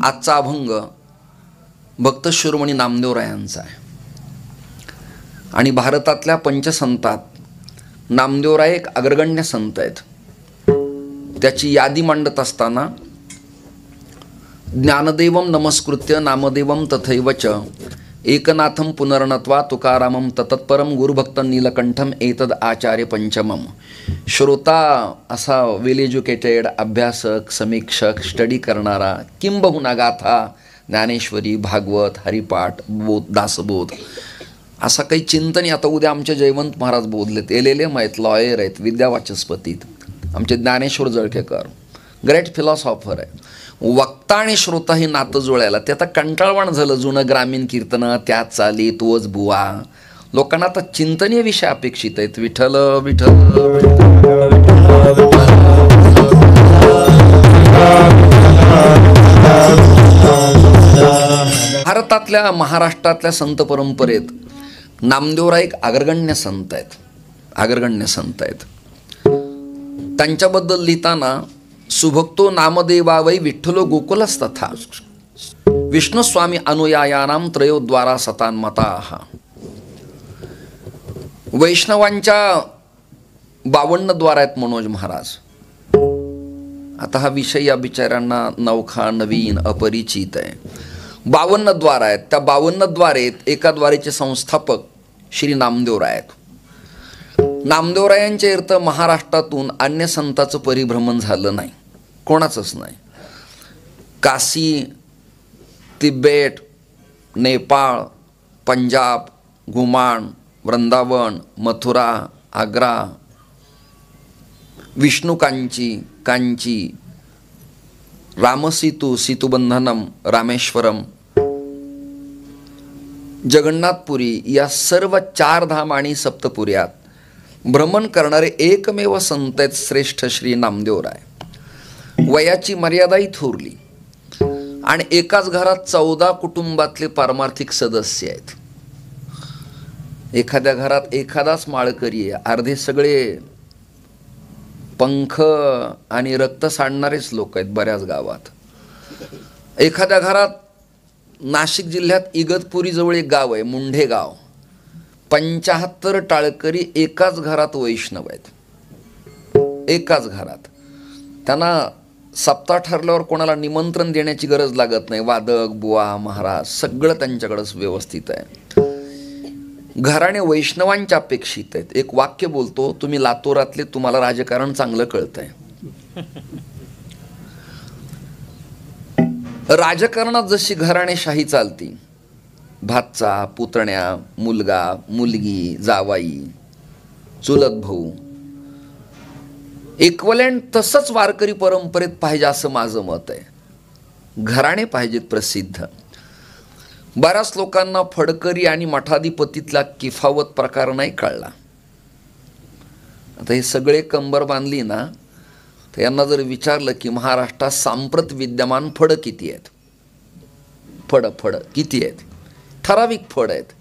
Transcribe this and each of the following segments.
आजचा अभंग भक्त शिरोमणी नामदेवरायांचा आहे आणि भारतातल्या पंचसंतात नामदेवराय एक अग्रगण्य संत आहेत. त्याची यादी मांडत असताना ज्ञानदेवम नमस्कृत्य नामदेवम तथैवच एकनाथम पुनर्नत्वा तुकारामम तत्परम गुरुभक्त नीलकंठम एतद आचार्य पंचमम. श्रोता असा वेल एज्युकेटेड अभ्यासक, समीक्षक, स्टडी करणारा, किंबहुना गाथा, ज्ञानेश्वरी, भागवत, हरिपाठ, बोध, दासबोध असा काही चिंतन. आता उद्या आमचे जयवंत महाराज बोधलेत, LLM आहेत, लॉयर आहेत, विद्यावाचस्पतीत. आमचे ज्ञानेश्वर जळखेकर ग्रेट फिलॉसॉफर आहे. वक्ता आणि श्रोता ही नातं जुळायला ते आता कंटाळवाण झालं. जुनं ग्रामीण कीर्तनं, त्यात चाली, तोच बुवा. लोकांना आता चिंतनीय विषय अपेक्षित आहेत. विठ्ठल विठ्ठल भारतातल्या, महाराष्ट्रातल्या संत परंपरेत नामदेवराय एक अग्रगण्य संत आहेत. अग्रगण्य संत आहेत. त्यांच्याबद्दल लिहिताना सुभक्तो नामदेवावै विठ्ठलो गोकुलस्तथा विष्णुस्वामी अनुयायानाम त्रयोद्वारा सतान्मताः. वैष्णवांच्या 52 द्वार आहेत मनोज महाराज. आता हा विषय या बिचाऱ्यांना नवखा, नवीन, अपरिचित आहे. 52 द्वार आहेत. त्या 52 द्वारेत एका द्वारेचे संस्थापक श्री नामदेवराय आहेत. नामदेवरायांच्या अर्थ महाराष्ट्रातून अन्य संतांचं परिभ्रमण झालं नाही, कोणाचंच नाही. काशी, तिबेट, नेपाळ, पंजाब, घुमान, वृंदावन, मथुरा, आग्रा, विष्णुकांची, कांची, रामसीतू, सीतुबंधनम, रामेश्वरम, जगन्नाथपुरी या सर्व 4 धाम आणि सप्तपुऱ्यात भ्रमण करणारे एकमेव संत आहेत श्रेष्ठ श्री नामदेवराय. वयाची मर्यादाही थोरली आणि एकाच घरात 14 कुटुंबातले पारमार्थिक सदस्य आहेत. एखाद्या घरात एखादाच माळकरी आहे, अर्धे सगळे पंख आणि रक्त सांडणारेच लोक आहेत बऱ्याच गावात. एखाद्या घरात, नाशिक जिल्ह्यात इगतपुरी जवळ एक गाव आहे, मुंढे गाव, 75 टाळकरी एकाच घरात वैष्णव आहेत. एकाच घरात. त्यांना सप्ताह ठरल्यावर कोणाला निमंत्रण देण्याची गरज लागत नाही. वादक, बुवा, महाराज सगळं त्यांच्याकडेच व्यवस्थित आहे. घराणे वैष्णवांच्या अपेक्षित आहेत. एक वाक्य बोलतो, तुम्ही लातूरातले, तुम्हाला राजकारण चांगलं कळतंय. राजकारणात जशी घराणेशाही चालती, भाचा, पुतण्या, मुलगा, मुलगी, जावाई, चुलत भाऊ, इक्वलंट तसंच वारकरी परंपरेत पाहिजे असं माझं मत आहे. घराणे पाहिजेत प्रसिद्ध. बऱ्याच लोकांना फडकरी आणि मठाधिपतीतला किफावत प्रकार नाही कळला. आता हे सगळे कंबर बांधली ना, तर यांना जर विचारलं की महाराष्ट्रात सांप्रत विद्यमान फड किती आहेत, फड किती आहेत, ठराविक फड आहेत.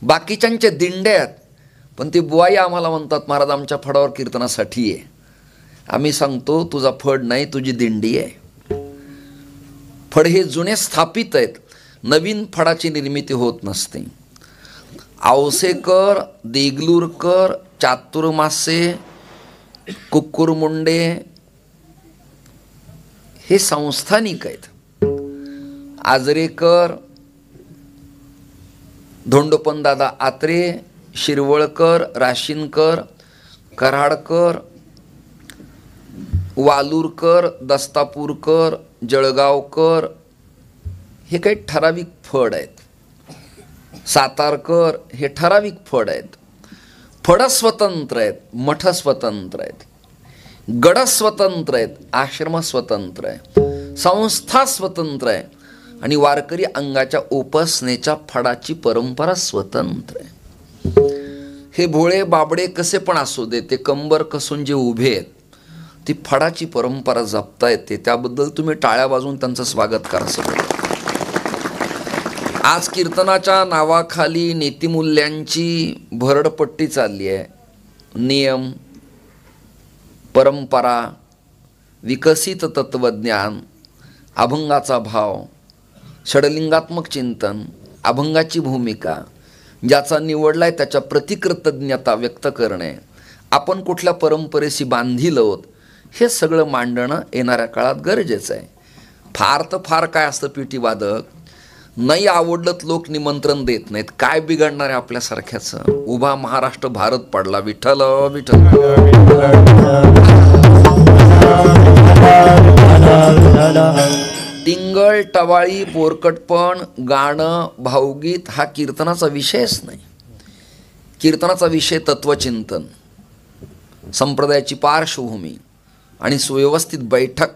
बाकीच्यांचे दिंडे आहेत. पण ते बुवाई आम्हाला म्हणतात, महाराज आमच्या फडावर कीर्तनासाठी आहे. आम्ही सांगतो तुझा फड नाही, तुझी दिंडी आहे. फड हे जुने स्थापित आहेत. नवीन फडाची निर्मिती होत नसते. आवसेकर, देगलूरकर, चातुर्मासे, कुक्कुरमुंडे हे संस्थानिक आहेत. आजरेकर, धोंडोपंत दादा आत्रे, शिरवळकर, राशीनकर, कराडकर, वालूरकर, दस्तापूरकर, जळगावकर हे काही ठराविक फड आहेत. सातारकर हे ठराविक फड आहेत. फड स्वतंत्र आहेत, मठ स्वतंत्र आहेत, गड स्वतंत्र आहेत, आश्रम स्वतंत्र आहे, संस्था स्वतंत्र आहे आणि वारकरी अंगाच्या उपासनेच्या फडाची परंपरा स्वतंत्र आहे. हे भोळे बाबडे कसे पण असू दे, ते कंबर कसून जे उभे आहेत, ती फडाची परंपरा जपता येते. त्याबद्दल तुम्ही टाळ्या वाजवून त्यांचं स्वागत करा सगळं. आज कीर्तनाच्या नावाखाली नीतिमूल्यांची भरडपट्टी चालली आहे. नियम, परंपरा, विकसित तत्वज्ञान, अभंगाचा भाव, षडलिंगात्मक चिंतन, अभंगाची भूमिका, ज्याचा निवडलाय त्याच्या प्रतिकृतज्ञता व्यक्त करणे, आपण कुठल्या परंपरेशी बांधील आहोत, हे सगळं मांडणं येणाऱ्या काळात गरजेचं आहे. फार तर फार काय असतं पिटी वादक, नाही आवडलं लोक निमंत्रण देत नाहीत, काय बिघडणार आहे आपल्यासारख्याचं. उभा महाराष्ट्र भारत पडला. विठ्ठल विठ्ठल. टिंगळ टवाळी पोरकटपण गाणं भावगीत हा कीर्तनाचा विषयच नाही. कीर्तनाचा विषय तत्वचिंतन, संप्रदायाची पार्श्वभूमी आणि सुव्यवस्थित बैठक.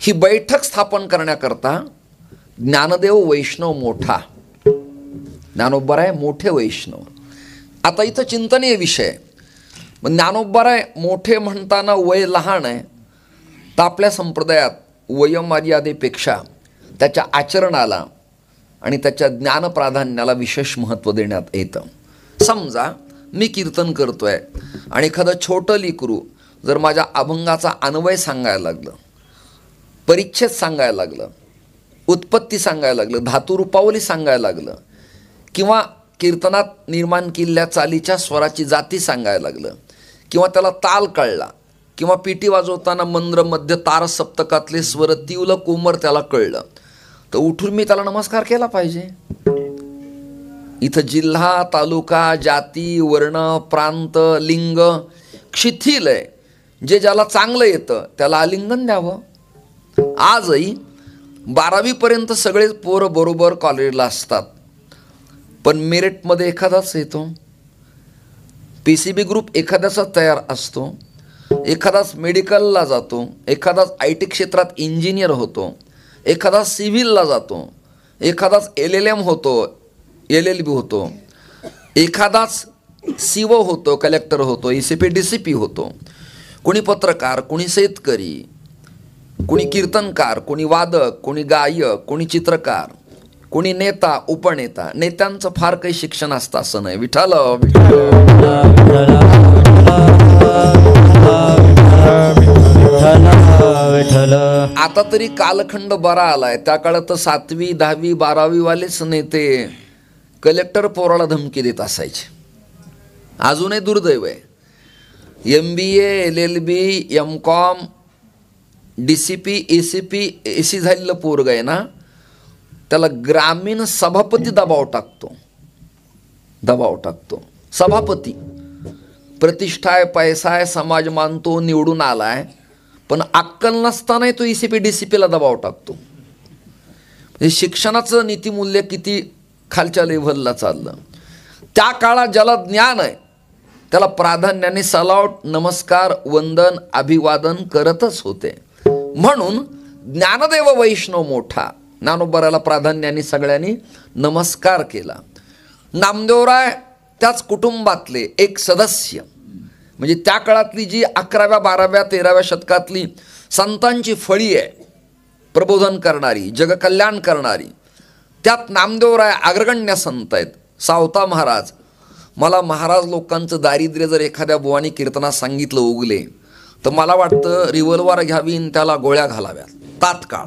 ही बैठक स्थापन करण्याकरता ज्ञानदेव वैष्णव मोठा, ज्ञानोबाराय मोठे वैष्णव. आता इथं चिंतनीय विषय. मग ज्ञानोबाराय मोठे म्हणताना वय लहान आहे, तर आपल्या संप्रदायात वयोमर्यादेपेक्षा त्याच्या आचरणाला आणि त्याच्या ज्ञानप्राधान्याला विशेष महत्त्व देण्यात येतं. समजा मी कीर्तन करतोय आणि एखादं छोटं लेकरू जर माझ्या अभंगाचा अन्वय सांगायला लागलं, परिच्छेद सांगायला लागलं, उत्पत्ती सांगायला लागलं, धातुरूपावली सांगायला लागलं, किंवा कीर्तनात निर्माण केलेल्या चालीच्या स्वराची जाती सांगायला लागलं, किंवा त्याला ताल कळला, किंवा पिटी वाजवताना मंद्र मध्य तार सप्तकातले स्वर तीव्र कोमर त्याला कळलं, तर उठून मी त्याला नमस्कार केला पाहिजे. इथं जिल्हा, तालुका, जाती, वर्ण, प्रांत, लिंग शिथिल आहे. जे ज्याला चांगलं येतं त्याला आलिंगन द्यावं. आजही 12वीपर्यंत सगळेच पोरं बरोबर कॉलेजला असतात, पण मेरिटमध्ये एखादाच येतो. PCB ग्रुप एखाद्याचा तयार असतो, एखादाच मेडिकलला जातो, एखादाच IT क्षेत्रात इंजिनियर होतो, एखादा सिव्हिलला जातो, एखादाच LLM होतो, LLB होतो, एखादाच CO होतो, कलेक्टर होतो, ECP DCP होतो. कोणी पत्रकार, कोणी शेतकरी, कोणी कीर्तनकार, कोणी वादक, कोणी गायक, कोणी चित्रकार, कोणी नेता, उपनेता. नेत्यांचं फार काही शिक्षण असतं असं नाही. विठ्ठल आता तरी कालखंड बरा आलाय. त्या काळात तर 7वी 10वी 12वी वालेच नेते कलेक्टर पोराला धमकी देत असायचे. अजूनही दुर्दैव आहे. MBA LLB MCOM DCP ACP AC झालेलं पोरग आहे ना, त्याला ग्रामीण सभापती दबाव टाकतो. सभापती प्रतिष्ठा आहे, पैसा आहे, समाज मानतो, निवडून आलाय, पण अक्कल नसतानाही तो ECP DCPला दबाव टाकतो. म्हणजे शिक्षणाचं नीतिमूल्य किती खालच्या लेव्हलला चाललं. त्या काळात ज्याला ज्ञान आहे त्याला प्राधान्याने सलावट, नमस्कार, वंदन, अभिवादन करतच होते. म्हणून ज्ञानदेव वैष्णव मोठा, ज्ञानोबाराला प्राधान्याने सगळ्यांनी नमस्कार केला. नामदेवराय त्याच कुटुंबातले एक सदस्य. म्हणजे त्या काळातली जी 11व्या 12व्या 13व्या शतकातली संतांची फळी आहे, प्रबोधन करणारी, जगकल्याण करणारी, त्यात नामदेवराय अग्रगण्य संत आहेत. सावता महाराज, मला महाराज लोकांचं दारिद्र्य जर एखाद्या बुवानी कीर्तनात सांगितलं उगले, तर मला वाटतं रिव्हॉल्वर घ्यावी आणि त्याला गोळ्या घालाव्यात तात्काळ.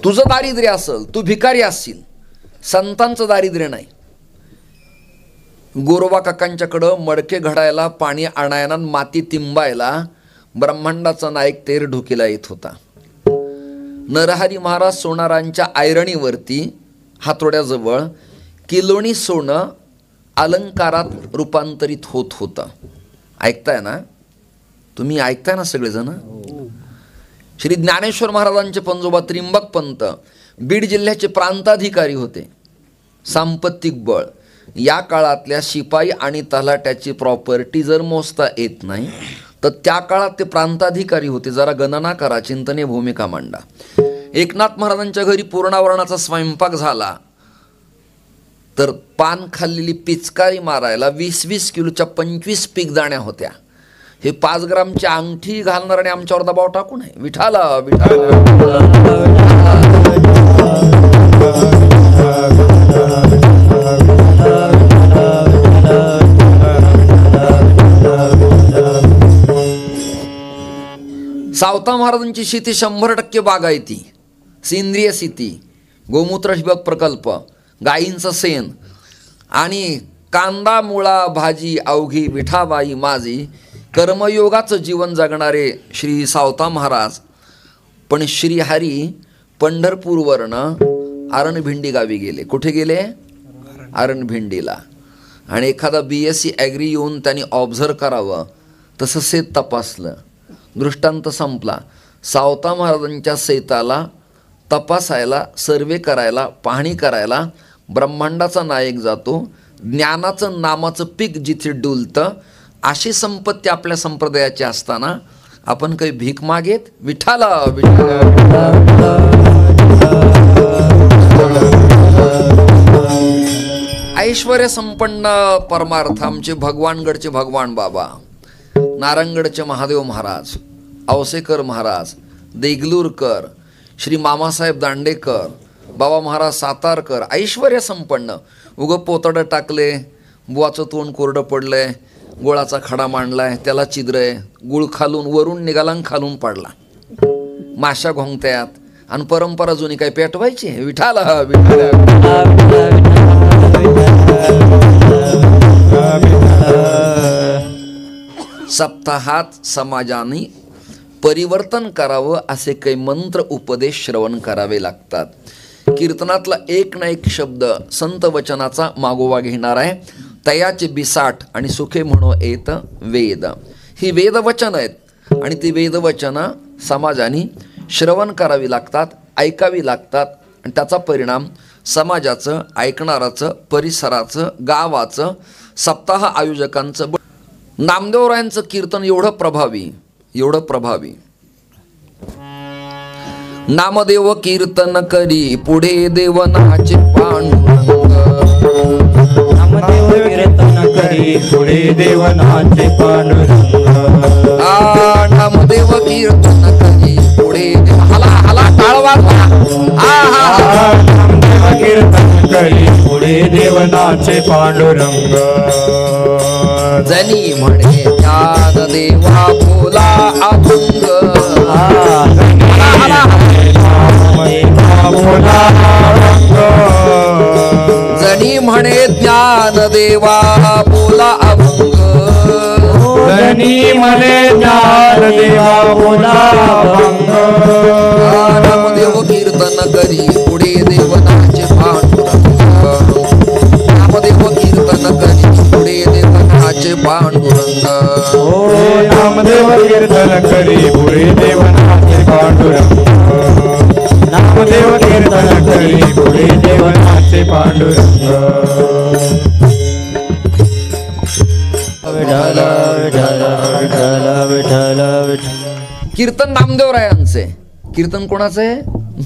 तुझं दारिद्र्य असेल, तू भिकारी असशील, संतांचं दारिद्र्य नाही. गोरोबा काकांच्याकडं मडके घडायला, पाणी आणायला, माती तिंबायला ब्रह्मांडाचा नायक तेर ढोकीला येत होता. नरहरी महाराज सोनारांच्या आयरणीवरती हातोड्याजवळ किलोणी सोनं अलंकारात रूपांतरित होत होतं. ऐकताय ना तुम्ही? ऐकताय ना सगळेजण? श्री ज्ञानेश्वर महाराजांचे पंजोबा त्रिंबक पंत बीड जिल्ह्याचे प्रांताधिकारी होते. सांपत्तिक बळ, या काळातल्या शिपाई आणि तलाट्याची प्रॉपर्टी जर मोजता येत नाही तर त्या काळात ते प्रांताधिकारी होते. जरा गणना करा, चिंतनीय भूमिका मांडा. एकनाथ महाराजांच्या घरी पूर्णावरणाचा स्वयंपाक झाला तर पान खाल्लेली पिचकारी मारायला 20-20 किलोच्या 25 पीकदाण्या होत्या. हे 5 ग्रामची अंगठी घालणाऱ्याने आमच्यावर दबाव टाकू नये. विठाला सावता महाराजांची शेती 100% बागायती, सेंद्रिय शेती, गोमूत्र ठिबक प्रकल्प, गायींचं शेण आणि कांदा मुळा भाजी अवघी विठाबाई माझी, कर्मयोगाचं जीवन जगणारे श्री सावता महाराज. पण श्रीहरी पंढरपूरवरनं आरणभिंडी गावी गेले. कुठे गेले? आरणभिंडीला. आणि एखादा BSc ॲग्री येऊन त्यांनी ऑब्झर्व करावं तसं शेत तपासलं. दृष्टांत संपला. सावता महाराजांच्या शेताला तपासायला, सर्वे करायला, पाहणी करायला ब्रह्मांडाचा नायक जातो. ज्ञानाचं नामाचं पीक जिथे डुलतं अशी संपत्ती आपल्या संप्रदायाची असताना आपण काही भीक मागेत? विठाला ऐश्वर्य संपन्न परमार्थ आमचे भगवानगडचे भगवान बाबा, नारायणगडचे महादेव महाराज, औसेकर महाराज, देगलूरकर, श्री मामासाहेब दांडेकर, बाबा महाराज सातारकर, ऐश्वर्य संपन्न. उगं पोतडं टाकले, बुवाचं तोंड कोरडं पडलंय, गोळाचा खडा मांडलाय, त्याला छिद्रय, गुळ खालून वरून निघाला आणि खालून पडला, माशा घोंगत्यात आणि परंपरा जुनी काय पेटवायची? विठाला सप्ताहात समाजाने परिवर्तन करावं असे काही मंत्र उपदेश श्रवण करावे लागतात. कीर्तनातला एक ना एक शब्द संत वचनाचा मागोवा घेणार आहे. तयाचे बिसाठ आणि सुखे म्हणो येत वेद. ही वेदवचन आहेत आणि ती वेदवचनं समाजाने श्रवण करावी लागतात, ऐकावी लागतात. आणि त्याचा परिणाम समाजाचं, ऐकणाराचं, परिसराचं, गावाचं, सप्ताह आयोजकांचं. नामदेवरायांचं कीर्तन एवढं प्रभावी, एवढं प्रभावी. नामदेव कीर्तन करी पुढे देवनाचे पांडुरंग. नामदेव कीर्तन करी पुढे देवनाचे पांडुरंग. नामदेव कीर्तन करी पुढे हाला हाला टाळ वाजवा. नामदेव कीर्तन करी पुढे देवनाचे पांडुरंग. जनी म्हणे ज्ञान देवा बोला अभंग. जनी म्हणे ज्ञान देवा बोला अभंग. जनी म्हणे ज्ञान देवा बोला अभंग. नामदेव कीर्तन करी पुढे देवनाचे पांडुरंग. नामदेव कीर्तन करी पुढे देवनाचे पांडुरंग. नामदेव कीर्तन करी पुढे देवनाचे पांडुरंग. नामदेव कीर्तन करी पुढे देवनाचे पांडुरंग. कीर्तन नामदेवरायांचे. कीर्तन कोणाचं आहे?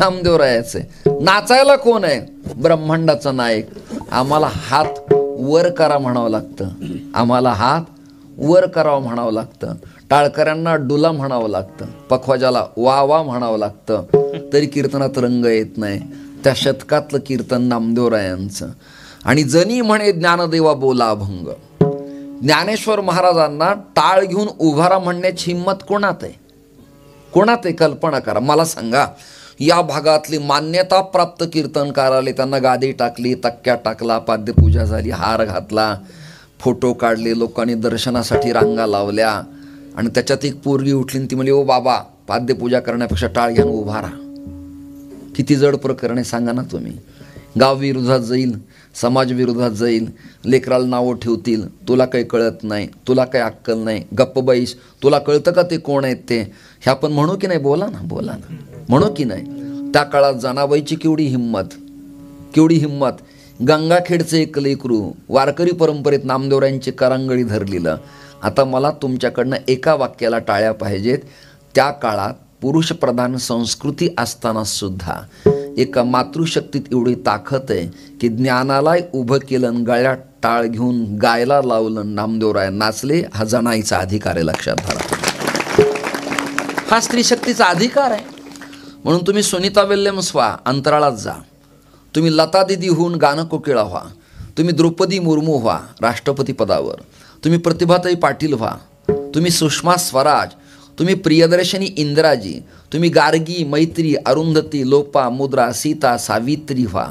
नामदेवरायाचे. नाचायला कोण आहे? ब्रह्मांडाचा नायक. आम्हाला हात वर करा म्हणावं लागतं, आम्हाला हात वर करावं म्हणावं लागतं, टाळकऱ्यांना डुला म्हणावं लागतं, पखवाजाला वा वा म्हणावं लागतं, तरी कीर्तनात रंग येत नाही. त्या शतकातलं कीर्तन नामदेवरायांचं. आणि जनी म्हणे ज्ञानदेवा बोला अभंग. ज्ञानेश्वर महाराजांना टाळ घेऊन उभारा म्हणण्याची हिंमत कोणात आहे? कोणात आहे? कल्पना करा. मला सांगा, या भागातली मान्यता प्राप्त कीर्तनकार आले, त्यांना गादी टाकली, तक्क्या टाकला, पाद्यपूजा झाली, हार घातला, फोटो काढले, लोकांनी दर्शनासाठी रांगा लावल्या. आणि त्याच्यात एक पोरगी उठली ती म्हणली, ओ बाबा, पाद्यपूजा करण्यापेक्षा टाळ घ्या उभा राहा. किती जड प्रकरणे सांगा ना तुम्ही. गाव विरोधात जाईल, समाज विरोधात जाईल, लेकराला नावं ठेवतील, तुला काही कळत नाही, तुला काही अक्कल नाही, गप्प बाईस, तुला कळतं का ते कोण आहेत ते? हे आपण म्हणू की नाही? बोला ना, बोला ना, म्हणू की नाही? त्या काळात जनाबाईची केवढी हिंमत, केवढी हिंमत. गंगाखेडचं एक लेकरू वारकरी परंपरेत नामदेवरायांची करांगळी धरलेलं. आता मला तुमच्याकडनं एका वाक्याला टाळ्या पाहिजेत. त्या काळात पुरुषप्रधान संस्कृती असताना सुद्धा एका मातृशक्तीत एवढी ताकद आहे की ज्ञानाला उभं केलं आणि गळ्यात टाळ घेऊन गायला लावलं, नामदेवराय नाचले. हा जनाईचा अधिकार आहे, लक्षात धरा. हा स्त्री शक्तीचा अधिकार आहे. म्हणून तुम्ही सुनीता विल्यम्स व्हा, अंतराळात जा. तुम्ही लता दिदी होऊन गाणं कोकिळा व्हा. तुम्ही द्रौपदी मुर्मू व्हा राष्ट्रपती पदावर. तुम्ही प्रतिभाताई पाटील व्हा. तुम्ही सुषमा स्वराज, तुम्ही प्रियदर्शनी इंदिराजी, तुम्ही गार्गी, मैत्री, अरुंधती, लोपा, मुद्रा, सीता, सावित्री व्हा.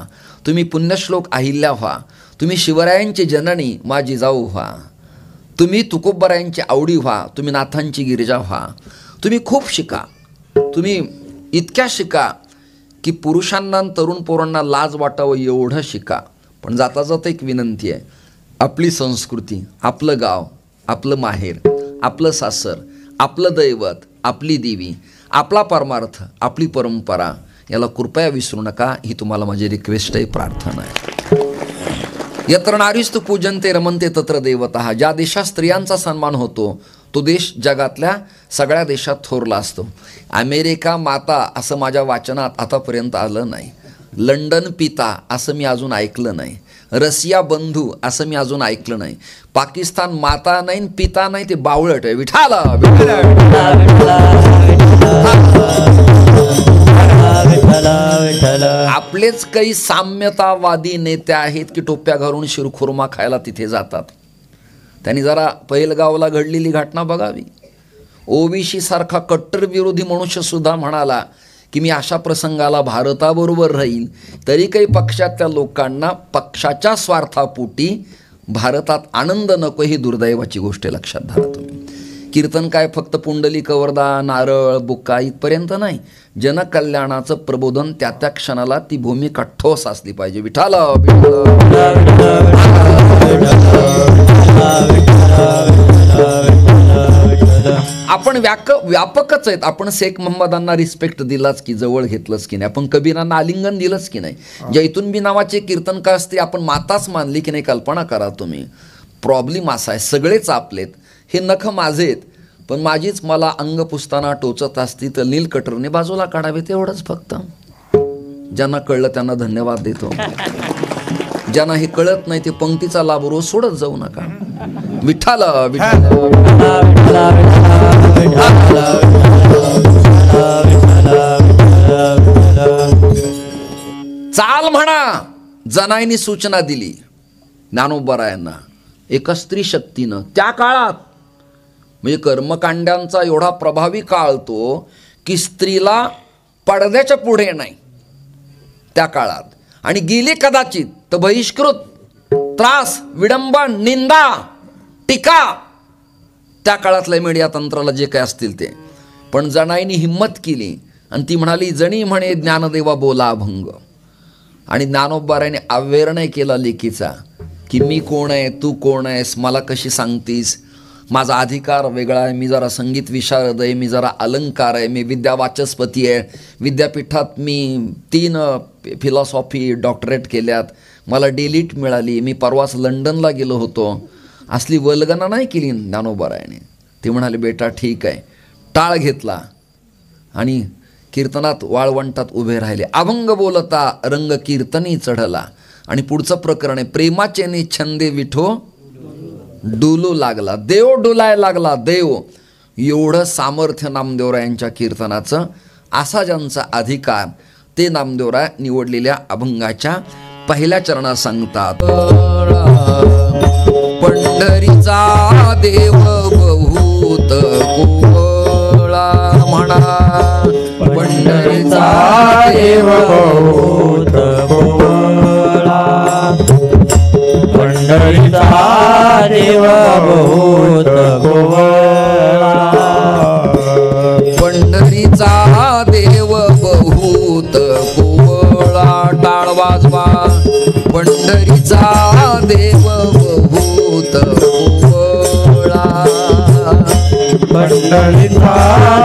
तुम्ही पुण्यश्लोक अहिल्या व्हा. तुम्ही शिवरायांची जननी मा जिजाऊ व्हा. तुम्ही तुकोबरायांची आवडी व्हा. तुम्ही नाथांची गिरिजा व्हा. तुम्ही खूप शिका. तुम्ही इतक्या शिका की पुरुषांना तरुण पोरांना लाज वाटावं एवढं शिका. पण जाता जाता एक विनंती आहे, आपली संस्कृती, आपलं गाव, आपलं माहेर, आपलं सासर, आपलं दैवत, आपली देवी, आपला परमार्थ, आपली परंपरा याला कृपया विसरू नका. ही तुम्हाला माझी रिक्वेस्ट आहे, प्रार्थना आहे. यत्र नारीस्तु पूजन्ते रमन्ते तत्र देवतः. ज्या देशात स्त्रियांचा सन्मान होतो तो देश जगातल्या सगळ्या देशात थोरला असतो. अमेरिका माता असं माझ्या वाचनात आतापर्यंत आलं नाही. लंडन पिता असं मी अजून ऐकलं नाही. रशिया बंधू असं मी अजून ऐकलं नाही. पाकिस्तान माता नाही पिता नाही, ते बावळट आहे. विठाला आपलेच काही साम्यतावादी नेते आहेत की टोप्या घालून शिरखुर्मा खायला तिथे जातात. त्यांनी जरा पहिलगावला घडलेली घटना बघावी. ओबीसी सारखा कट्टर विरोधी मनुष्य सुद्धा म्हणाला की मी अशा प्रसंगाला भारताबरोबर राहील, तरी काही पक्षातल्या लोकांना पक्षाच्या स्वार्थापोटी भारतात आनंद नको. ही दुर्दैवाची गोष्ट लक्षात धरा तुम्ही. कीर्तन काय फक्त पुंडली कवरदा नारळ बुक्का इथपर्यंत नाही. जनकल्याणाचं प्रबोधन त्या त्या क्षणाला ती भूमिका ठोस असली पाहिजे. विठाला आपण व्यापकच आहेत. आपण शेख मोहम्मदांना रिस्पेक्ट दिलाच की, जवळ घेतलंच की नाही. आपण कबीरांना आलिंगन दिलंच की नाही. जैतूनबी नावाचे कीर्तनकार असते आपण माताच मानली की नाही. कल्पना करा तुम्ही. प्रॉब्लेम असा आहे, सगळेच आपलेत. हे नख माझेत, पण माझीच मला अंग पुसताना टोचत असती तर नील कटरने बाजूला काढावे. तेवढंच फक्त. ज्यांना कळलं त्यांना धन्यवाद देतो. ज्यांना हे कळत नाही ते पंक्तीचा लाभ रोज सोडत जाऊ नका. विठ्ठल चाल म्हणा. जनाईनी सूचना दिली ज्ञानोबरायांना एका स्त्री शक्तीनं त्या काळात. म्हणजे कर्मकांडांचा एवढा प्रभावी काळ तो की स्त्रीला पडद्याच्या पुढे नाही त्या काळात. आणि गेली कदाचित तर बहिष्कृत, त्रास, विडंबन, निंदा, टीका त्या काळातल्या मीडिया तंत्राला जे काय असतील ते. पण जनाईनी हिंमत केली आणि ती म्हणाली, जणी म्हणे ज्ञानदेवा बोला अभंग. आणि ज्ञानोबाराने अवेअर नाही केला लेकीचा की मी कोण आहे, तू कोण आहेस, मला कशी सांगतीस, माझा अधिकार वेगळा आहे, मी जरा संगीत विशारद आहे, मी जरा अलंकार आहे, मी विद्यावाचस्पती आहे, विद्यापीठात मी 3 फिलॉसॉफी डॉक्टरेट केल्यात, मला डिलीट मिळाली, मी परवाच लंडनला गेलो होतो. असली वल्गना नाही केली ज्ञानोबारायाने. ते म्हणाले बेटा ठीक आहे. टाळ घेतला आणि कीर्तनात वाळवंटात उभे राहिले. अभंग बोलता रंग कीर्तनी चढला. आणि पुढचं प्रकरण आहे, प्रेमाचे छंदे विठो डुलू लागला. देव डुलाय लागला देव. एवढं सामर्थ्य नामदेवरायांच्या कीर्तनाचं. असा ज्यांचा अधिकार ते नामदेवराय निवडलेल्या अभंगाच्या पहिल्या चरणात सांगतात. पंढरीचा देव बहुत कोवळा म्हणा. पंढरीचा देव बहुत कोवळा. पंढरीचा देव बहुत कोवळा. पंढरीचा देव बहुत कोवळा. टाळ वाजवा. पंढरीचा देव बहुत कोवळा. पंढरीचा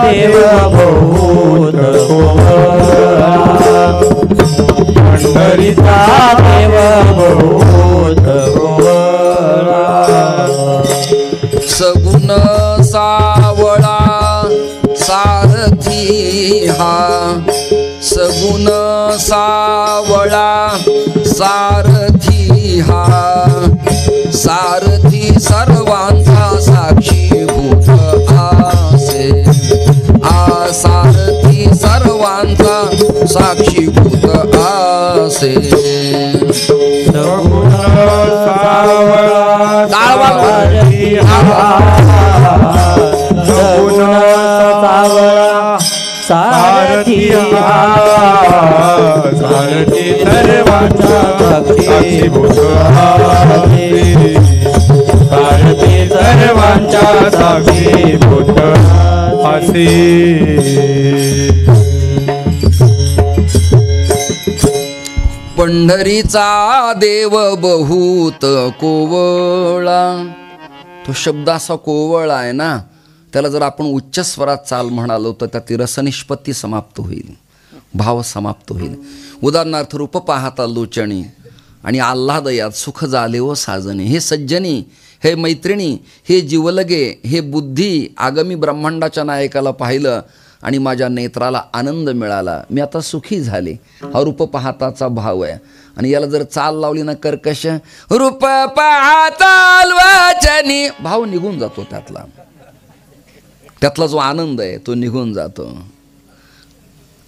देव बहुत कोवळा. पंढरीचा देव बहुत कोवळा. सगुण सावळा सारथी हा. सगुण सावळा सारथी हा. सारथी सर्वांचा साक्षीभूत आसे. सारथी सर्वांचा साक्षीभूत आसे. सगुण सावळा सारथी हा. सगुण सारथी सर्वांचा साक्षीभूत आहे सारथी सर्वांच्या साक्षीभूत असे पंढरीचा देव बहुत कोवळा. तो शब्द असा कोवळा आहे ना, त्याला जर आपण उच्च स्वरात चाल म्हणालो तर त्याची रसनिष्पत्ती समाप्त होईल, भाव समाप्त होईल. उदाहरणार्थ रूप पाहता लोचणी आणि आल्हादयात सुख झाले व साजणे. हे सज्जनी, हे मैत्रिणी, हे जीवलगे, हे बुद्धी, आगमी ब्रह्मांडाच्या नायकाला पाहिलं आणि माझ्या नेत्राला आनंद मिळाला, मी आता सुखी झाले. हा रूप पाहताचा भाव आहे. आणि याला जर चाल लावली ना कर्कश, रूप पाहता लोचणी, भाव निघून जातो त्यातला जो आनंद आहे तो निघून जातो.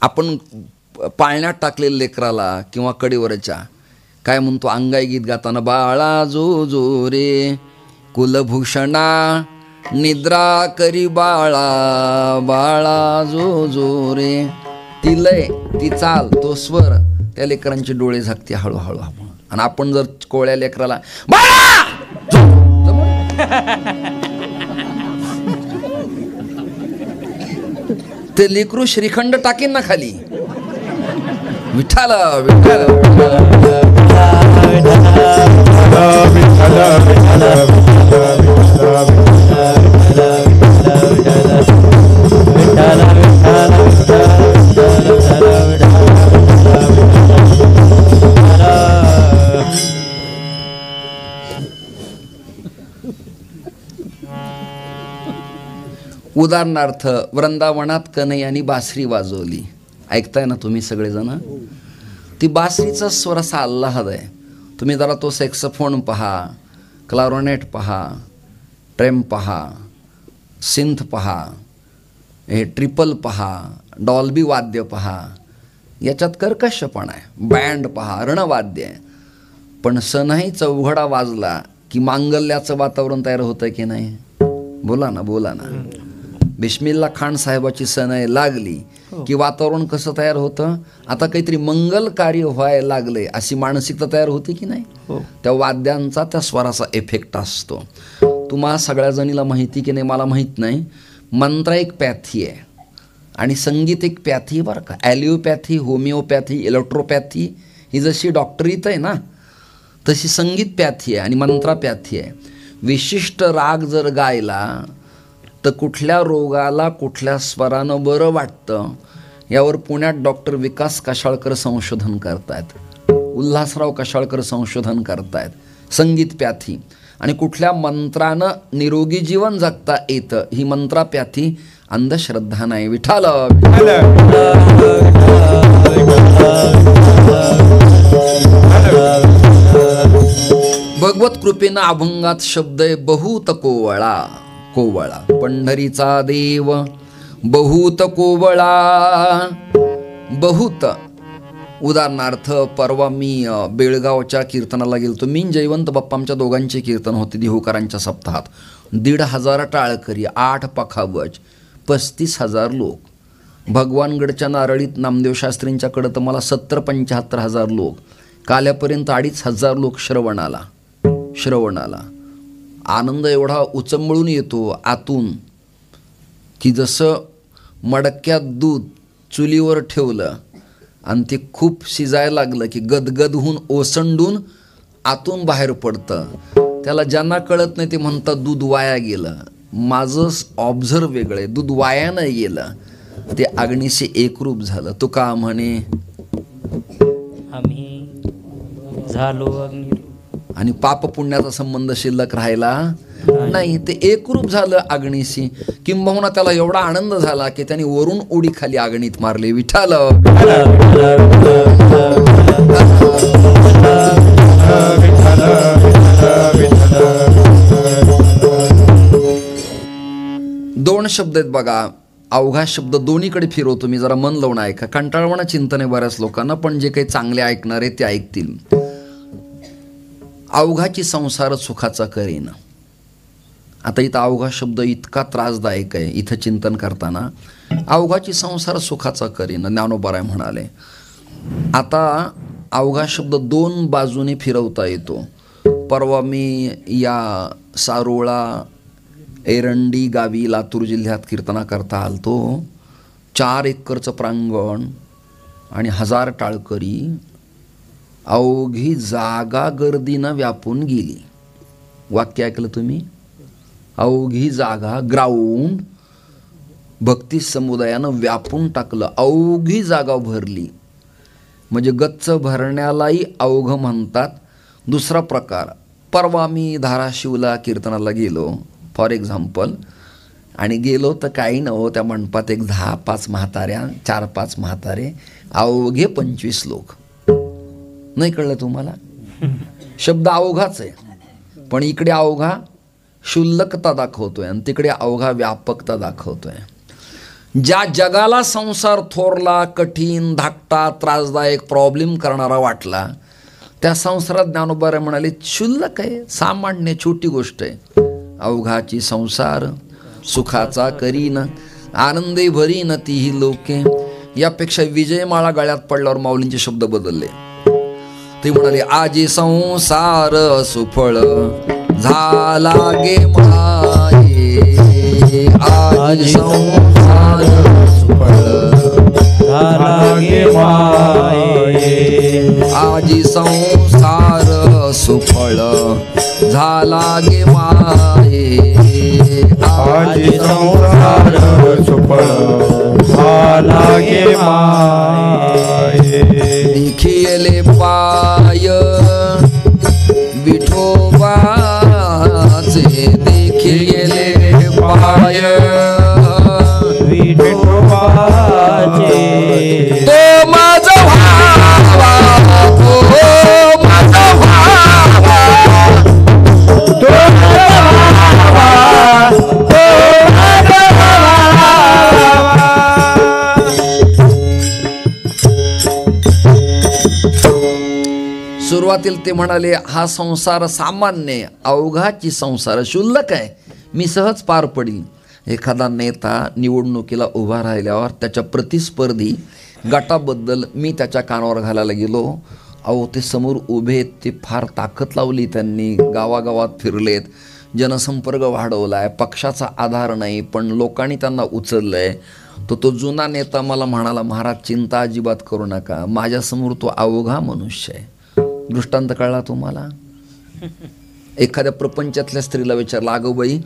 आपण पाळण्यात टाकलेल्या लेकराला किंवा कडेवरच्या काय म्हणतो अंगाई गीत गाताना, बाळा जो जो रे कुलभूषणा निद्रा करी बाळा बाळा जो जो रे. ती लय, ती चाल, तो स्वर त्या लेकरांचे डोळे झाकते हळूहळू. आणि आपण जर कोळ्या लेकराला बाळा ते लेकरू श्रीखंड टाकीन ना खाली. विठ्ठल विठ्ठल उदाहरणार्थ वृंदावनात कन्हैयानी बासरी वाजवली. ऐकताय ना तुम्ही सगळेजण? ती बासरीचा स्वर असा आल्हाद आहे. तुम्ही जरा तो सॅक्सोफोन पहा, क्लारोनेट पहा, ट्रेम पहा, सिंथ पहा, हे ट्रिपल पहा, डॉल्बी वाद्य पहा, याच्यात कर्कशपणा आहे. बँड पहा, रणवाद्य आहे. पण सनही चौघडा वाजला की मांगल्याचं वातावरण तयार होतं की नाही? बोला ना बोला ना. बिस्मिल्ला खान साहेबाची सनई लागली की वातावरण कसं तयार होतं? आता काहीतरी मंगल कार्य व्हायला लागले अशी मानसिकता तयार होते की नाही? त्या वाद्यांचा, त्या स्वराचा इफेक्ट असतो. तुम्हा सगळ्या जणीला माहिती की नाही मला माहीत नाही, मंत्र एक पॅथी आहे आणि संगीत एक पॅथी बरं का. ॲलिओपॅथी, होमिओपॅथी, इलेक्ट्रोपॅथी ही जशी डॉक्टरीत आहे ना तशी संगीत पॅथी आहे आणि मंत्रापॅथी आहे. विशिष्ट राग जर गायला तर कुठल्या रोगाला कुठल्या स्वरानं बरं वाटतं यावर पुण्यात डॉक्टर विकास कशाळकर संशोधन करतायत, उल्हासराव कशाळकर संशोधन करतायत. संगीत पॅथी आणि कुठल्या मंत्रानं निरोगी जीवन जगता येतं ही मंत्रापॅथी, अंधश्रद्धा नाही. विठ्ठल भगवत कृपेनं अभंगात शब्द आहे बहुत कोवळा. कोवळा पंढरीचा देव बहुत कोवळा. बहुत उदाहरणार्थ परवा मी बेळगावच्या कीर्तनाला गेलतो. मी जयवंत बाप्पा आमच्या दोघांचे कीर्तन होते देहूकरांच्या सप्ताहात. 1,500 टाळकरी, 8 पखावज, 35,000 लोक. भगवानगडच्या नारळीत नामदेव शास्त्रींच्याकडं तर मला 70-75,000 लोक. काल्यापर्यंत 2,500 लोक श्रवणाला. आनंद एवढा उचंबळून येतो आतून की जसं मडक्यात दूध चुलीवर ठेवलं आणि ते खूप शिजायला लागलं की गदगद होऊन ओसंडून आतून बाहेर पडतं. त्याला ज्यांना कळत नाही ते म्हणतात दूध वाया गेलं. माझं ऑब्झर्व वेगळं आहे. दूध वाया नाही गेलं, ते अग्नीशी एकरूप झालं. तुका म्हणे आम्ही झालो अग्नी आणि पाप पुण्याचा संबंध शिल्लक राहिला नाही, ते एकरूप झालं अग्नीशी. किंबहुना त्याला एवढा आनंद झाला की त्याने वरून उडी खाली अग्नीत मारली. विठ्ठल दोन शब्द आहेत बघा, अवघा शब्द दोन्हीकडे फिरवतो मी. जरा मन लावून ऐका. कंटाळवाणं चिंतन आहे बऱ्याच लोकांना, पण जे काही चांगले ऐकणार आहे ते ऐकतील. अवघाची संसार सुखाचा करीन आता इथं अवघा शब्द इतका त्रासदायक आहे. इथं चिंतन करताना अवघाची संसार सुखाचा करीन ज्ञानोबराय म्हणाले. आता अवघा शब्द दोन बाजूने फिरवता येतो. परवा मी या सारोळा एरंडी गावी लातूर जिल्ह्यात कीर्तना करता आलतो. 4 एकरचं प्रांगण आणि 1000 टाळकरी. अवघी जागा गर्दीनं व्यापून गेली. वाक्य ऐकलं तुम्ही? अवघी जागा, ग्राउंड भक्ती समुदायानं व्यापून टाकलं. अवघी जागा भरली. म्हणजे गच्च भरण्यालाही अवघ म्हणतात. दुसरा प्रकार, परवा मी धाराशिवला कीर्तनाला गेलो फॉर एक्झाम्पल, आणि गेलो तर काही नव्हतं. त्या मंडपात एक 10-5 म्हाताऱ्या, 4-5 म्हातारे, अवघे 25 लोक. नाही कळलं तुम्हाला? शब्द अवघाच आहे, पण इकडे अवघा शुल्लकता दाखवतोय आणि तिकडे अवघा व्यापकता दाखवतोय. ज्या जगाला संसार थोरला, कठीण, धाकटा, त्रासदायक, प्रॉब्लेम करणारा वाटला, त्या संसारात ज्ञानोबा म्हणाले शुल्लक आहे, सामान्य, छोटी गोष्ट आहे. अवघाची संसार सुखाचा करीन, आनंदे भरीन तीही लोके. यापेक्षा विजयमाळा गळ्यात पडल्यावर माऊलींचे शब्द बदलले. ते म्हणाले आजी संसार सुफळ झाला गे माये, आजी संसार सुफळ झाला गे माये, आजी संसार सुफळ झाला गे माये, आजी संसार सुफळ झाला गे माये. देखिले पाय विठोबाचे, देखिले पाय विठोबाचे, तो माझा भावा, तो माझा भावा, तो माझा भावा, तो माझा भावा. सुरुवातीला ते म्हणाले हा संसार सामान्य, अवघाची संसार शुल्लक आहे, मी सहज पार पडील. एखादा नेता निवडणुकीला उभा राहिल्यावर त्याच्या प्रतिस्पर्धी गटाबद्दल मी त्याच्या कानावर घालायला गेलो. अहो ते समोर उभे आहेत, ते फार ताकद लावली त्यांनी, गावागावात फिरलेत, जनसंपर्क वाढवला आहे, पक्षाचा आधार नाही, पण लोकांनी त्यांना उचललं आहे. तो जुना नेता मला म्हणाला महाराज चिंता अजिबात करू नका, माझ्यासमोर तो अवघा मनुष्य आहे. दृष्टांत कळला तुम्हाला? एखाद्या प्रपंचातल्या स्त्रीला विचारलं अगं बाई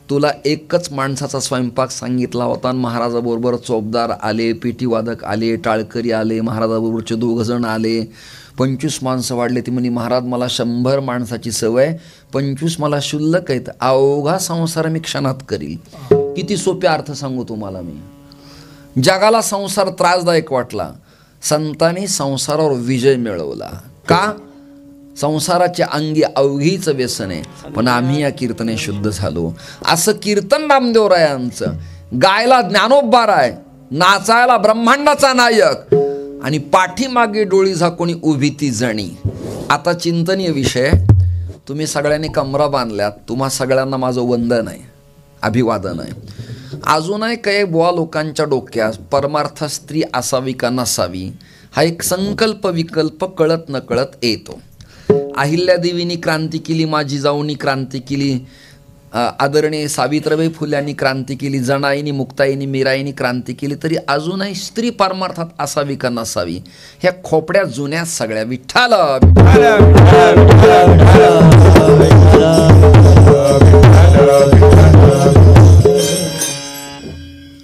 तुला एकच माणसाचा स्वयंपाक सांगितला होता आणि महाराजाबरोबर चोपदार आले, पेटीवादक आले, टाळकरी आले, महाराजाबरोबरचे 2 जण आले, 25 माणसं वाढले. ती म्हणे महाराज मला 100 माणसाची सवय, 25 मला शुल्लक आहेत, अवघा संसार मी क्षणात करील. किती सोपे अर्थ सांगू तुम्हाला मी. जगाला संसार त्रासदायक वाटला, संतांनी संसारावर विजय मिळवला. का? संसाराच्या अंगी अवघीचं व्यसन आहे, पण आम्ही या कीर्तने शुद्ध झालो. असं कीर्तन नामदेवरायांचं. गायला ज्ञानोबाराय, नाचायला ब्रह्मांडाचा नायक, आणि पाठीमागे डोळी झाकोणी उभी ती जणी. आता चिंतनीय विषय, तुम्ही सगळ्यांनी कमरा बांधल्यात, तुम्हा सगळ्यांना माझं वंदन आहे, अभिवादन आहे. अजूनही काही बुवा लोकांच्या डोक्यात परमार्थ स्त्री असावी का नसावी हा एक संकल्प विकल्प कळत नकळत येतो. अहिल्यादेवींनी क्रांती केली, माझी जाऊनी क्रांती केली, आदरणीय सावित्रीबाई फुल्यांनी क्रांती केली, जनाईनी, मुक्ताईनी, मीराईनी क्रांती केली, तरी अजूनही स्त्री परमार्थात असावी का नसावी ह्या खोपड्या जुन्या सगळ्या. विठ्ठल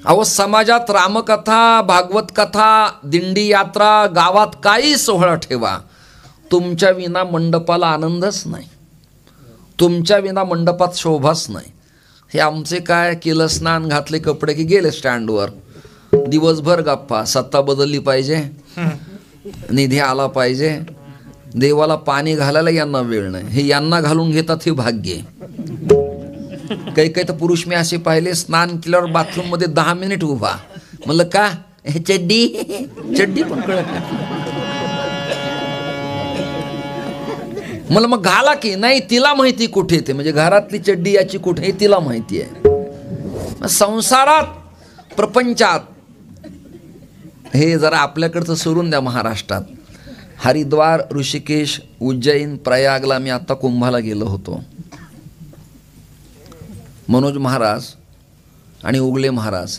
अहो समाजात रामकथा, भागवत कथा, दिंडी यात्रा, गावात काही सोहळा ठेवा, तुमच्या विना मंडपाला आनंदच नाही, तुमच्या विना मंडपात शोभाच नाही. हे आमचे काय, केलं स्नान, घातले कपडे की गेले स्टँडवर, दिवसभर गप्पा. सत्ता बदलली पाहिजे, निधी आला पाहिजे, देवाला पाणी घालायला यांना वेळ नाही, हे यांना घालून घेतात हे भाग्य. काही काही तर पुरुष मी असे पाहिले स्नान केल्यावर बाथरूम मध्ये 10 मिनिट उभा. म्हणलं का? हे चड्डी चड्डी पण कळत नाही. मला मग घाला की नाही, तिला माहिती कुठे ते, म्हणजे घरातली चड्डी याची कुठे हे तिला माहिती आहे. संसारात प्रपंचात हे जरा आपल्याकडचं सोडून द्या. महाराष्ट्रात हरिद्वार, ऋषिकेश, उज्जैन, प्रयागला मी आता कुंभाला गेलो होतो. मनोज महाराज आणि उगले महाराज,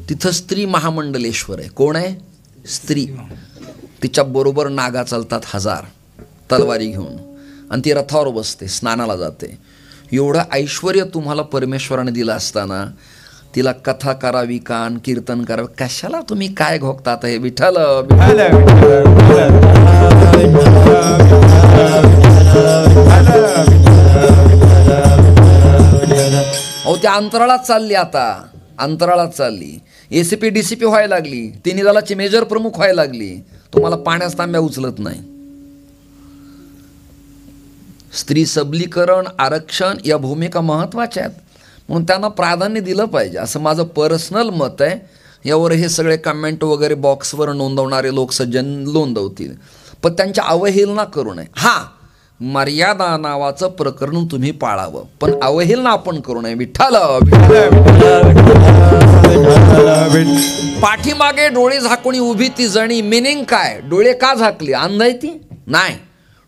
तिथं स्त्री महामंडलेश्वर आहे. कोण आहे? स्त्री. तिच्या बरोबर नागा चालतात 1000 तलवारी घेऊन, आणि ती रथावर बसते, स्नानाला जाते. एवढं ऐश्वर्य तुम्हाला परमेश्वराने दिलं असताना तिला कथा करावी, कान कीर्तन करावे, कशाला तुम्ही काय घोगता? हे विठ्ठल अहो, त्या अंतराळात चालली, आता अंतराळात चालली. ACP DCP व्हायला लागली, तिन्ही दलाची मेजर प्रमुख व्हायला लागली. तुम्हाला पाण्यास तांब्या उचलत नाही. स्त्री सबलीकरण, आरक्षण या भूमिका महत्त्वाच्या आहेत, म्हणून त्यांना प्राधान्य दिलं पाहिजे, असं माझं पर्सनल मत आहे. यावर हे सगळे कमेंट वगैरे बॉक्सवर नोंदवणारे लोक सज्जन नोंदवतील, पण त्यांच्या अवहेलना करू नये. हां, मर्यादा नावाचं प्रकरण तुम्ही पाळावं, पण अवहेलना आपण करू नये. विठ्ठल पाठीमागे डोळे झाकून उभी ती जणी. मिनिंग काय? डोळे का झाकली? अंध आहे ती? नाही.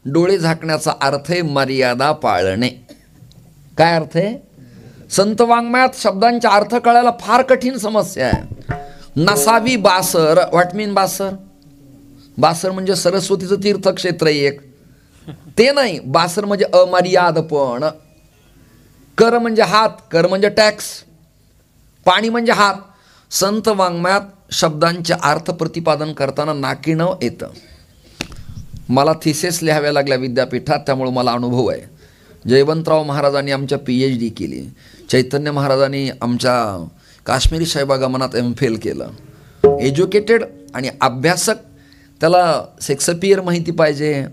डोळे झाकण्याचा अर्थ आहे मर्यादा पाळणे. काय अर्थ आहे? संत वाङ्मयात शब्दांचा अर्थ कळायला फार कठीण समस्या आहे. नसावी बासर. व्हॉट मीन बासर? बासर म्हणजे सरस्वतीचं तीर्थक्षेत्र एक, ते नाही. बासर म्हणजे अमर्यादपण. कर म्हणजे हात, कर म्हणजे टॅक्स, पाणी म्हणजे हात. संत वाङ्मयात शब्दांचे अर्थ प्रतिपादन करताना नाकीनव येतं. मला थिसेस लिहाव्या लागल्या विद्यापीठात, त्यामुळे मला अनुभव आहे. जयवंतराव महाराजांनी आमच्या PhD केली. चैतन्य महाराजांनी आमच्या काश्मीरी साहेबागमनात MPhil केलं. एज्युकेटेड आणि अभ्यासक, त्याला शेक्सपियर माहिती पाहिजे,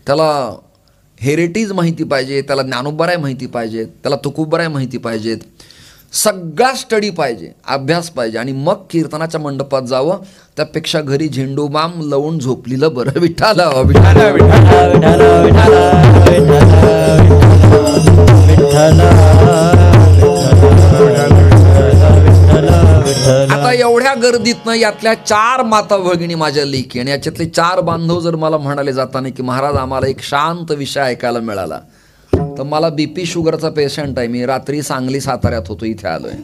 त्याला हेरिटेज माहिती पाहिजे, त्याला ज्ञानोबराय माहिती पाहिजे, त्याला तुकोबराय माहिती पाहिजेत. सगळा स्टडी पाहिजे, अभ्यास पाहिजे, आणि मग कीर्तनाच्या मंडपात जावं. त्यापेक्षा घरी झेंडूबाम लावून झोपलेलं बरं. विठ्ठल आता एवढ्या गर्दीतनं यातल्या 4 माता भगिनी माझ्या लेकी, आणि याच्यातले 4 बांधव जर मला म्हणाले जाताना की महाराज आम्हाला एक शांत विषय ऐकायला मिळाला, तर मला BP शुगरचा पेशंट आहे. मी रात्री सांगली साताऱ्यात होतो, इथे आलो आहे.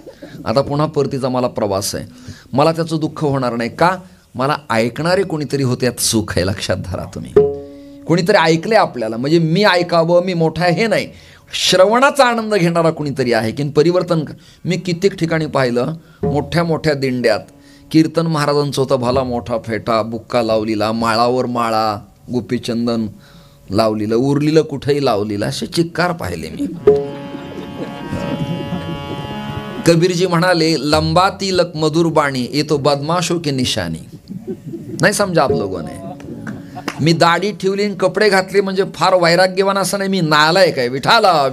आता पुन्हा परतीचा मला प्रवास आहे. मला त्याचं दुःख होणार नाही का? मला ऐकणारे कोणीतरी होते, यात सुख आहे. लक्षात धरा तुम्ही. कोणीतरी ऐकले आपल्याला, म्हणजे मी ऐकावं, मी मोठा हे नाही, श्रवणाचा आनंद घेणारा कोणीतरी आहे की परिवर्तन. मी कित्येक ठिकाणी पाहिलं, मोठ्या मोठ्या दिंड्यात कीर्तन महाराजांचं होतं. भला मोठा फेटा, बुक्का लावलेला, माळावर माळा, गोपीचंदन लावलेलं, उरलेलं कुठेही लावलेलं, असे चिक्कार पाहिले मी. कबीरजी म्हणाले, लंबा तिलक मधुर बाणी, ये तो बदमाशों की निशानी. नाही समजा आप लोगों ने. मी दाढी ठेवली, कपडे घातले म्हणजे फार वैराग्यवान असं नाही, मी नालाय काय. विठाला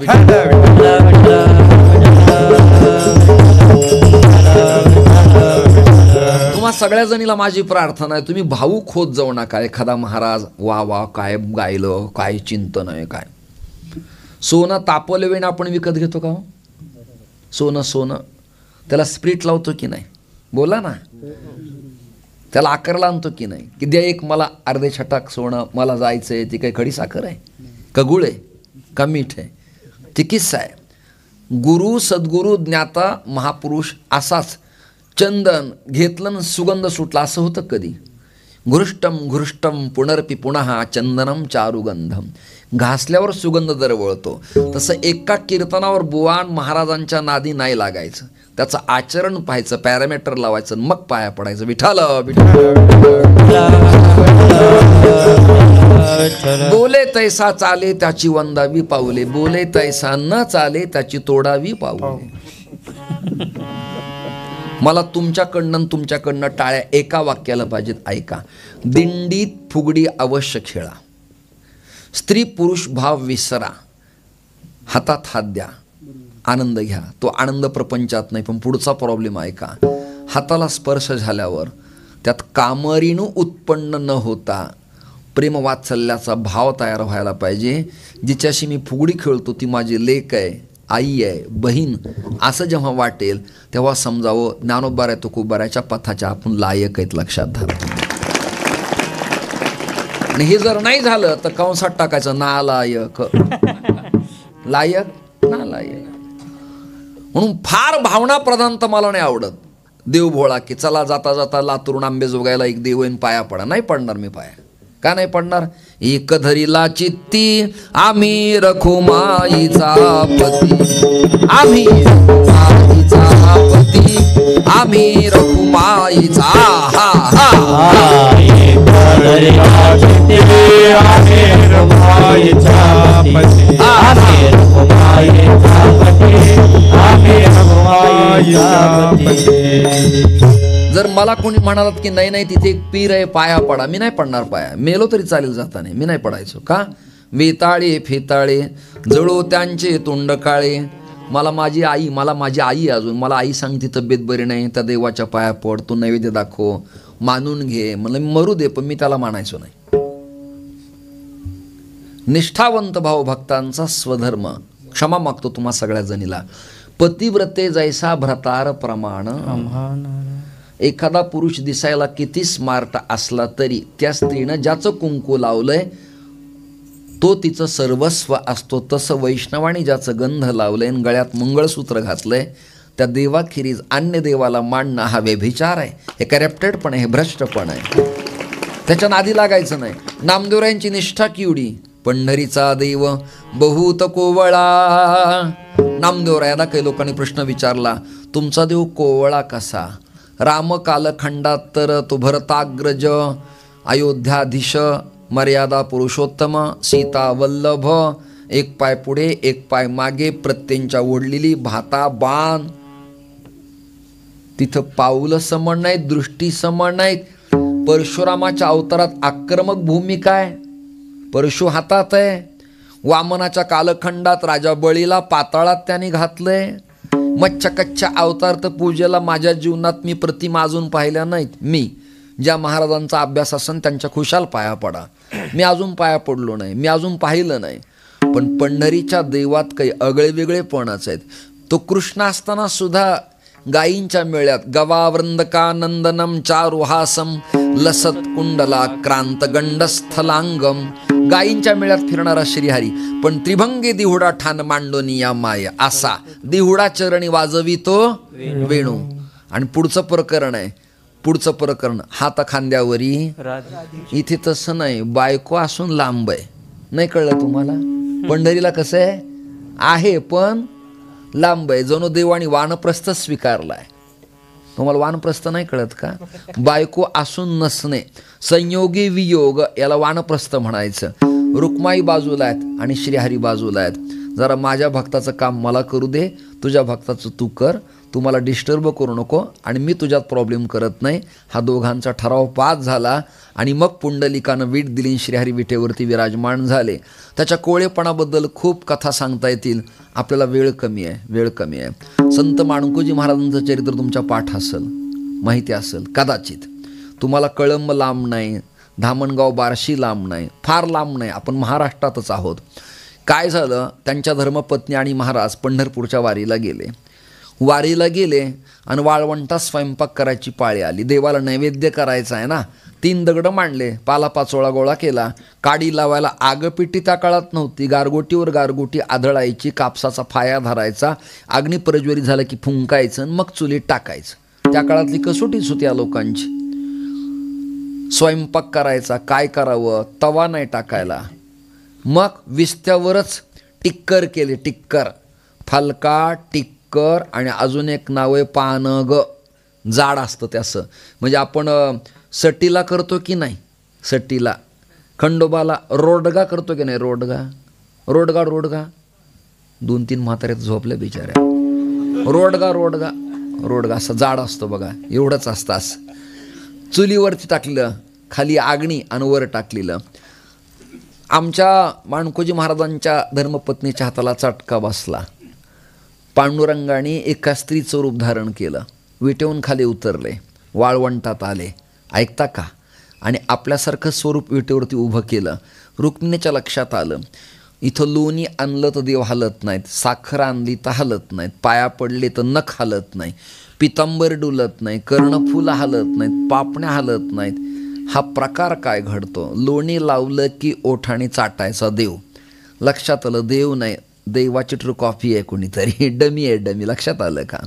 तुम्हा सगळ्या जणीला माझी प्रार्थना आहे, तुम्ही भावूक होत जाऊ नका. एखादा महाराज वा वा काय गायलं, काय चिंतन आहे, काय. सोनं तापवलं वेण आपण विकत घेतो का? सोनं सोनं त्याला स्प्रिट लावतो की नाही? बोला ना. त्याला आकारला आणतो की नाही? की द्या एक मला अर्धे छटाक सोनं, मला जायचं आहे. ती काही खडी साखर आहे का? गुळ आहे का मीठ आहे? ती किस्सा आहे. गुरु सद्गुरु ज्ञाता महापुरुष असाच चंदन घेतलं न सुगंध सुटला असं होतं कधी? घृष्टम घृष्टम पुनरपि पुनः चंदनम चारुगंधम. घासल्यावर सुगंध दरवळतो. तसं एका कीर्तनावर बुवान महाराजांच्या नादी नाही लागायचं. त्याचं आचरण पाहायचं, पॅरामीटर लावायचं, मग पाया पडायचं. विठाल बोले तैसा चाले त्याची वंदावी पाऊले, बोले तैसा न चाले त्याची तोडावी पाऊले. मला तुमच्याकडनं टाळ्या एका वाक्याला पाहिजेत. ऐका. दिंडीत फुगडी अवश्य खेळा. स्त्री पुरुष भाव विसरा. हातात हात द्या, आनंद घ्या. तो आनंद प्रपंचात नाही. पण पुढचा प्रॉब्लेम ऐका. हाताला स्पर्श झाल्यावर त्यात कामरीनु उत्पन्न न होता प्रेमवात्सल्याचा भाव तयार व्हायला पाहिजे. जिच्याशी मी फुगडी खेळतो ती माझी लेक आहे, आई आहे, बहीण, असं जेव्हा वाटेल तेव्हा समजावं ज्ञानोबा तुकोबाराच्या पथाच्या आपण लायक आहेत. लक्षात धरा. आणि हे जर नाही झालं तर कंसात टाकायचं नालायक. लायक नालायक. म्हणून फार भावना प्रधान तर मला नाही आवडत. देव भोळा की चला जाता जाता लातूरून आंबेजोगाईला एक देव येईन पाया पडा. नाही पडणार मी पाया. का नाही पडणार? एक धरीला चित्ती आम्ही रखुमाईचा पती, आम्ही रखुमाईचा पती, आम्ही रखुमाईचा. हा हा एक धरीला चित्ती आम्ही रखुमाईचा पती, आम्ही रखुमाईचा पती, आम्ही रखुमाईचा पती. जर मला कोणी म्हणालात की नाही नाही तिथे एक पीर आहे पाया पडा, मी नाही पडणार पाया. मेलो तरी चालेल जाता नाही, मी नाही पडायचो. का? वेताळे फेताळे जळो त्यांचे तोंड काळे. मला माझी आई अजून मला आई सांगते तब्येत बरी नाही, त्या देवाच्या पाया पड, तू नैवेद्य दाखव, मानून घे. मला मरू दे, पण मी त्याला मानायचो नाही. निष्ठावंत भाव भक्तांचा स्वधर्म. क्षमा मागतो तुम्हा सगळ्या जणीला. पतिव्रते जैसा भ्रतार प्रमाण. एखादा पुरुष दिसायला किती स्मार्ट असला तरी त्या स्त्रीनं ज्याचं कुंकू लावलंय तो तिचं सर्वस्व असतो. तसं वैष्णवानी ज्याचं गंध लावलंय आणि गळ्यात मंगळसूत्र घातलंय त्या देवाखेरीज अन्य देवाला मानणं हा व्यभिचार आहे. हे करप्टेड पण आहे, हे भ्रष्ट पण आहे. त्याच्या नादी लागायचं नाही. नामदेवरायांची निष्ठा केवढी. पंढरीचा देव बहुत कोवळा. नामदेवरायाला काही लोकांनी प्रश्न विचारला, तुमचा देव कोवळा कसा? राम कालखंडात तर तो भरताग्रज, अयोध्याधीश, मर्यादा पुरुषोत्तम, सीता वल्लभ, एक पाय पुढे एक पाय मागे, प्रत्येंच्या ओढलेली भाता बाण. तिथं पाऊलं समान नाहीत, दृष्टी समान नाहीत. परशुरामाच्या अवतारात आक्रमक भूमिका आहे, परशु हातात आहे. वामनाच्या कालखंडात राजा बळीला पाताळात त्याने घातलंय. मच्छकच्च्या अवतार तर पूजेला माझ्या जीवनात मी प्रतिमा अजून पाहिल्या नाहीत. मी ज्या महाराजांचा अभ्यास असन त्यांच्या खुशाल पाया पडा. मी अजून पाया पडलो नाही, मी अजून पाहिलं नाही. पण पंढरीच्या देवात काही अगळेवेगळेपणच आहेत. तो कृष्ण असताना सुद्धा गायींच्या मेळ्यात गवावृंदका नंदनम चारुहासम लसत कुंडला क्रांत गंडस्थलांगम, गायींच्या मेळ्यात फिरणारा श्रीहरी. पण त्रिभंगी दिहुडा ठाण मांडोनी या माय, असा दिहुडा चरणी वाजवितो वेणू. आणि पुढचं प्रकरण आहे, पुढचं प्रकरण हात खांद्यावरी. इथे तसं नाही, बायको असून लांब आहे. नाही कळलं तुम्हाला? पंढरीला कसं आहे पण लांब आहे. जणू देवानी वानप्रस्थ स्वीकारलाय. तुम्हाला वानप्रस्थ नाही कळत का? बायको असून नसणे, संयोगी वियोग, याला वानप्रस्थ म्हणायचं. रुक्माई बाजूला आहेत आणि श्रीहरी बाजूला आहेत. जरा माझ्या भक्ताचं काम मला करू दे, तुझ्या भक्ताचं तू कर, तू मला डिस्टर्ब करू नको आणि मी तुझ्यात प्रॉब्लेम करत नाही. हा दोघांचा ठराव पास झाला आणि मग पुंडलिकानं वीट दिली, श्रीहरी विटेवरती विराजमान झाले. त्याच्या कोळेपणाबद्दल खूप कथा सांगता येतील, आपल्याला वेळ कमी आहे. संत माणकोजी महाराजांचं चरित्र तुमच्या पाठ असेल, माहिती असेल कदाचित. तुम्हाला कळंब लांब नाही, धामणगाव बार्शी लांब नाही, फार लांब नाही, आपण महाराष्ट्रातच आहोत. काय झालं, त्यांच्या धर्मपत्नी आणि महाराज पंढरपूरच्या वारीला गेले आणि वाळवंटात स्वयंपाक करायची पाळी आली. देवाला नैवेद्य करायचा आहे ना. 3 दगड मांडले, पाला-पाचोळा गोळा केला, काडी लावायला आगपिटी त्या काळात नव्हती. गारगोटीवर गारगोटी आदळायची, कापसाचा फाया धरायचा, अग्निप्रज्वलित झालं की फुंकायचं, मग चुलीत टाकायचं. त्या काळातली कसोटीच होती या लोकांची. स्वयंपाक करायचा, काय करावं, तवा नाही टाकायला. मग विस्त्यावरच टिक्कर केले. टिक्कर, फलका, टिक्कर आणि अजून एक नाव आहे पानग. जाड असतं त्याचं. म्हणजे आपण सटीला करतो की नाही, सटीला खंडोबाला रोडगा करतो की नाही, रोडगा 2-3 म्हाताऱ्यात झोपल्या बिचाऱ्या. रोडगा असं जाड असतो बघा, एवढंच असतं. असं चुलीवरती टाकलेलं, खाली आगणी आणि वर टाकलेलं. आमच्या माणकोजी महाराजांच्या धर्मपत्नीच्या हाताला चटका बसला. पांडुरंगाने एका स्त्रीचं रूप धारण केलं, विटेहून खाली उतरले, वाळवंटात आले. ऐकता का? आणि आपल्यासारखं स्वरूप विटेवरती उभं केलं. रुक्मिणीच्या लक्षात आलं इथं लोणी आणलं तर देव हलत नाहीत, साखर आणली तर हलत नाहीत, पाया पडले तर नख हलत नाही, पितांबर डुलत नाही, कर्णफुलं हलत नाहीत, पापण्या हलत नाहीत. हा प्रकार काय घडतो? लोणी लावलं की ओठाने चाटायचा देव. लक्षात आलं देव नाही, देवाची ट्रू कॉफी आहे कोणीतरी, डमी आहे डमी. लक्षात आलं का?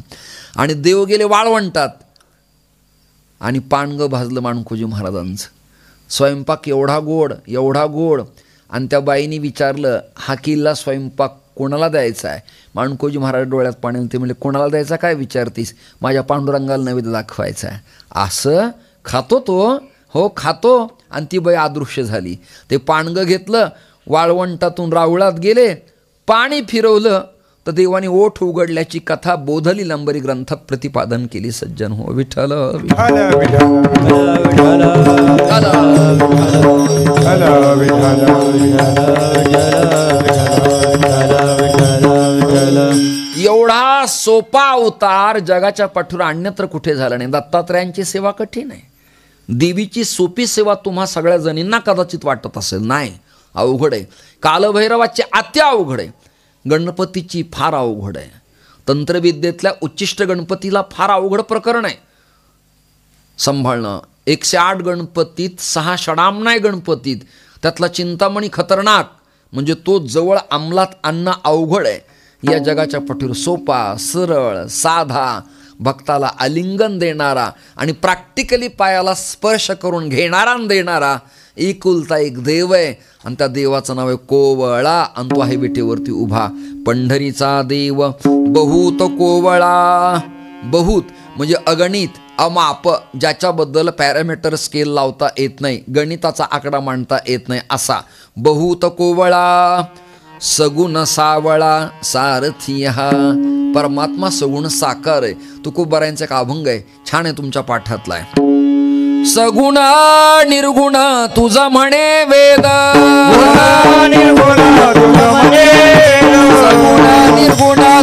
आणि देव गेले वाळवंटात आणि पानगं भाजलं माणकोजी महाराजांचं. स्वयंपाक एवढा गोड. आणि त्या बाईने विचारलं हा किल्ला स्वयंपाक कोणाला द्यायचा आहे? माणकोजी महाराज डोळ्यात पाणी. ते म्हणले कोणाला द्यायचा काय विचारतीस? माझ्या पांडुरंगाला नैवेद्य दाखवायचा आहे. असं खातो तो? हो खातो. आणि ती बाई अदृश्य झाली. ते पाणगं घेतलं, वाळवंटातून रावळात गेले, पाणी फिरवलं तर देवाने ओठ उघडल्याची कथा बोधली लंबरी ग्रंथात प्रतिपादन केली. सज्जन हो, विठ्ठल एवढा सोपा अवतार जगाच्या पाठीवर अन्यत्र कुठे झाला नाही. दत्तात्रयांची सेवा कठीण आहे. देवीची सोपी सेवा तुम्हा सगळ्या जणींना कदाचित वाटत असेल, नाही, अवघड आहे. कालभैरवाची अति अवघड आहे. गणपतीची फार अवघड आहे. तंत्रविद्येतल्या उच्चिष्ट गणपतीला फार अवघड प्रकरण आहे सांभाळणं. 108 गणपतीत 6 षडामनाय गणपतीत त्यातला चिंतामणी खतरनाक, म्हणजे तो जवळ अंमलात आणणं अवघड आहे. या जगाच्या पाठीवर सोपा, सरळ, साधा, भक्ताला आलिंगन देणारा आणि प्रॅक्टिकली पायाला स्पर्श करून घेणारा आणि देणारा एकुलता एक देव आहे. आणि त्या देवाचं नाव आहे कोवळा. आणि तो आहे विटेवरती उभा. पंढरीचा देव बहुत कोवळा. बहुत म्हणजे अगणित, अमाप, ज्याच्याबद्दल पॅरामीटर स्केल लावता येत नाही, गणिताचा आकडा मांडता येत नाही असा. बहुत कोवळा सगुण सावळा सारथी हा. परमात्मा सगुण साकार आहे. तुकोबारायांचा एक अभंग आहे, छान आहे, तुमच्या पाठातला आहे. सगुण निर्गुण तुझा म्हणे वेद, निर्गुण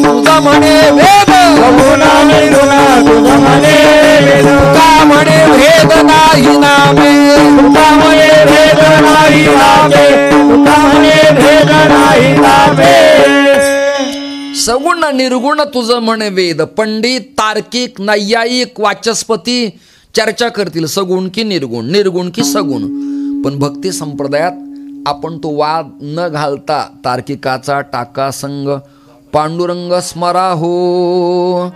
तुझा म्हणे वेद, का म्हणे भेद नाही नामे, सगुण निर्गुण तुझं म्हणे वेद. पंडित, तार्किक, नैयायिक, वाचस्पती चर्चा करतील सगुण की निर्गुण, निर्गुण की सगुण. पण भक्ती संप्रदायात आपण तो वाद न घालता तार्किकाचा टाका संग पांडुरंग स्मरा हो.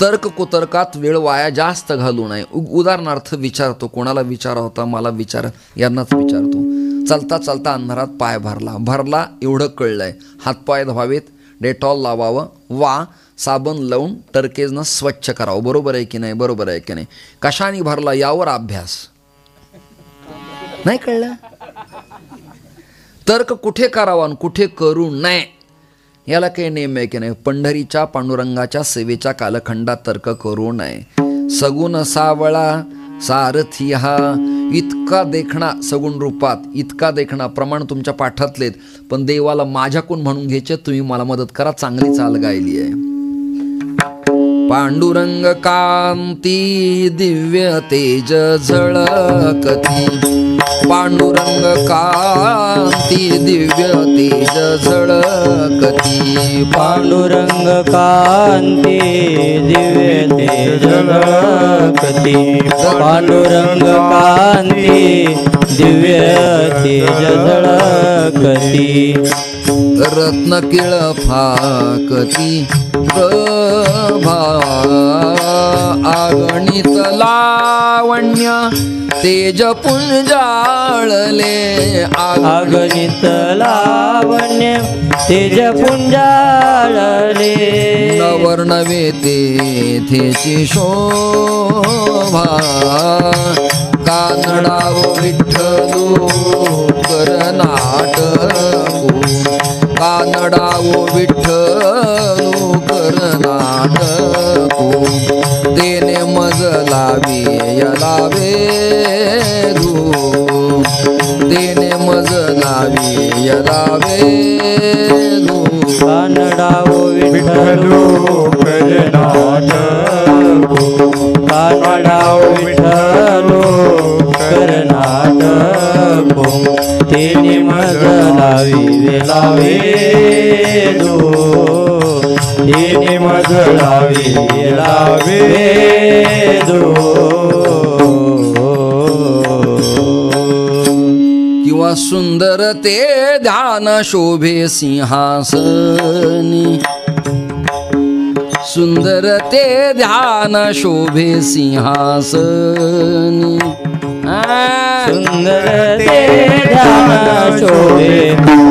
तर्क कुतर्कात वेळ वाया जास्त घालू नये. उदाहरणार्थ विचारतो, कोणाला विचारा होता, मला विचार, यांनाच विचारतो. चालता चालता अंधारात पाय भरला एवढं कळलंय, हातपाय धुवावेत, डेटॉल लावावं, वा साबण लावून टर्केजनं स्वच्छ करावं. बरोबर आहे की नाही? बरोबर आहे की नाही? कशाने भरला यावर अभ्यास नाही कळलं. तर्क कुठे करावा आणि कुठे करू नये याला काही नेम आहे की नाही? पंढरीच्या पांडुरंगाच्या सेवेच्या कालखंडात तर्क करू नये. सगुण सावळा सारथी हा. इतका देखणा सगुण रूपात, इतका देखणा, प्रमाण तुमच्या पाठातलेत, पण देवाला माझ्याकडून म्हणून घ्यायचे. तुम्ही मला मदत करा, चांगली चाल गायली आहे. पांडुरंग कांती दिव्य तेज झळकती, पांडुरंग कांती दिव्य तेज झळकती, पांडुरंग कांती दिव्य तेज झळकती, पांडुरंग कांती दिव्य तेज झळकती. रत्न किळ फाकती प्रभा आगणित लावण्य तेज पुंजाळले, आगणित लावण्य तेज पुंजाळले. नवर्णवे तेथेची शोभा कानडाव विठ्ठलू करनाटकू, कानडाव विठ्ठलू करनाटकू. तेने मज लावी यलावे धू, तेने मज लावी यलावे धू. कानडाव विठ्ठलू करनाटकू, कानडाव विठ्ठलू करनाटकू. वेलावे दो तिने मधुरावी वेलावे दो किंवा सुंदर ते ध्यान शोभे सिंहासनी सुंदर ते ध्यान शोभे सिंहासनी सुंदर ते ध्यान शोभे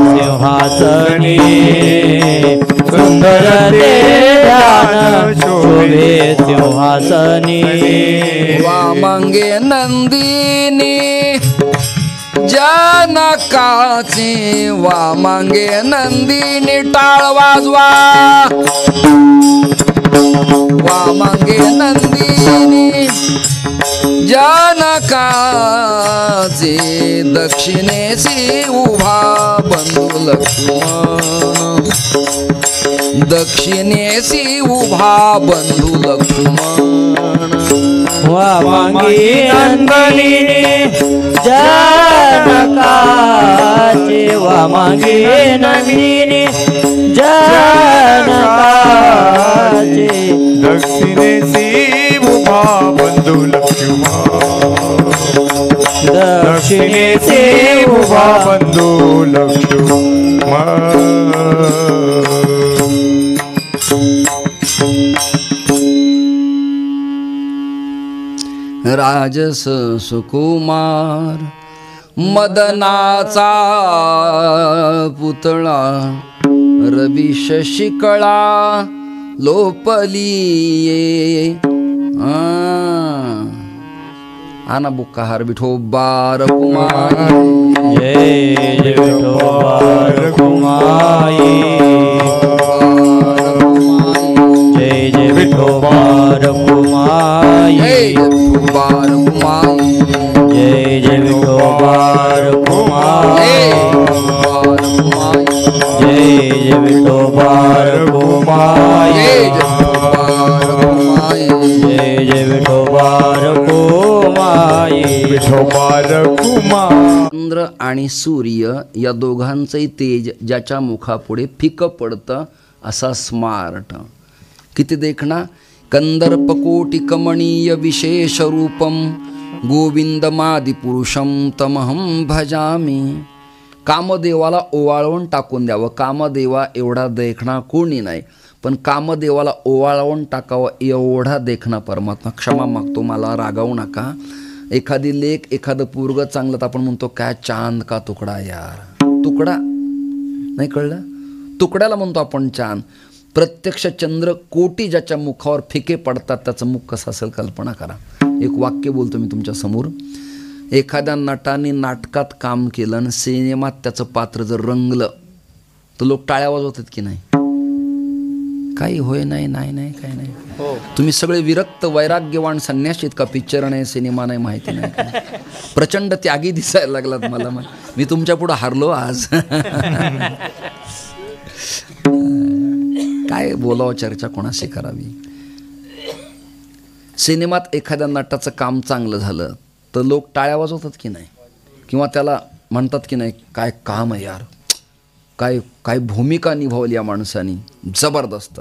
सिंहासनी सुंदर ते ध्यान शोभे सिंहासनी वामंगे नंदिनी जनकाचे वामंगे नंदिनी टाळ वाजवा वामंगे नंदिनी जनकाचे दक्षिणेसी उभा बंधू लक्ष्मण दक्षिणेसी उभा बंधू लक्ष्मण वामंगी नंदिनी जनकाचे वामंगी नंदिनी जनकाचे दक्षिणेसी उभा बंधू लक्ष्मण दक्षिणेसी उभा बंधू लक्ष्मण राजस सुकुमार मदनाचा पुतळा रवी शशिकळा लोपलिये आना बुक्काहार विठोबार कुमार जय जय विठोबार कुमाई जय जय विठोबार कुमाई जय जय विठोबार कुमाई जय जय विठोबार कुमाई जय जय विठोबार कुमाई विठोबार कुमार चंद्र आणि सूर्य या दोघांचंही तेज ज्याच्या मुखापुढे फिकं पडतं असा स्मार्ट किती देखना कंदर्पकोटी कमणीय विशेष रूपम गोविंदमादि पुरुषम तमहम भजामी कामदेवाला ओवाळून टाकून द्यावं कामदेवा एवढा देखणा कोणी नाही पण कामदेवाला ओवाळून टाकावं एवढा देखणा परमात्मा क्षमा मागतो मला रागावू नका एखादी लेख एखादं पूर्ग चांगलं तर आपण म्हणतो काय चांद का तुकडा यार तुकडा नाही कळलं तुकड्याला म्हणतो आपण चांद प्रत्यक्ष चंद्र कोटी ज्याच्या मुखावर फिके पडतात त्याचं मुख कसं असेल कल्पना करा एक वाक्य बोलतो मी तुमच्या समोर एखाद्या नटाने नाटकात काम केलं आणि सिनेमात त्याचं पात्र जर रंगलं तर लोक टाळ्या वाजवतात की नाही काही होय नाही नाही नाही काही नाही तुम्ही सगळे विरक्त वैराग्यवान संन्यासीत का पिक्चर नाही सिनेमा नाही माहिती नाही प्रचंड त्यागी दिसायला लागलात मला मी तुमच्या पुढे हारलो आज काय बोलावं चर्चा कोणाशी करावी सिनेमात एखाद्या नटाचं काम चांगलं झालं तर लोक टाळ्या वाजवतात की नाही किंवा त्याला म्हणतात की नाही काय काम आहे यार काय काय भूमिका निभावली या माणसानी जबरदस्त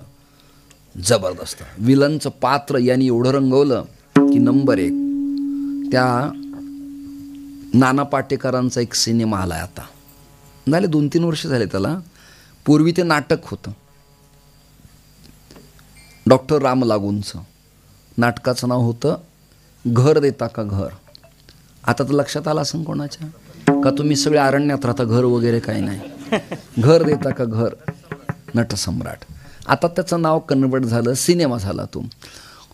जबरदस्त विलनचं पात्र यांनी एवढं रंगवलं की नंबर 1 त्या नाना पाटेकरांचा एक सिनेमा आला आता झाले 2-3 वर्ष झाले त्याला पूर्वी ते नाटक होतं डॉक्टर राम लागूंचं नाटकाचं नाव होतं घर देता का घर आता तर लक्षात आलं असं कोणाच्या का तुम्ही सगळे अरण्यात राहता घर वगैरे काही नाही घर देता का घर नटसम्राट आता त्याचं नाव कन्वर्ट झालं सिनेमा झाला तो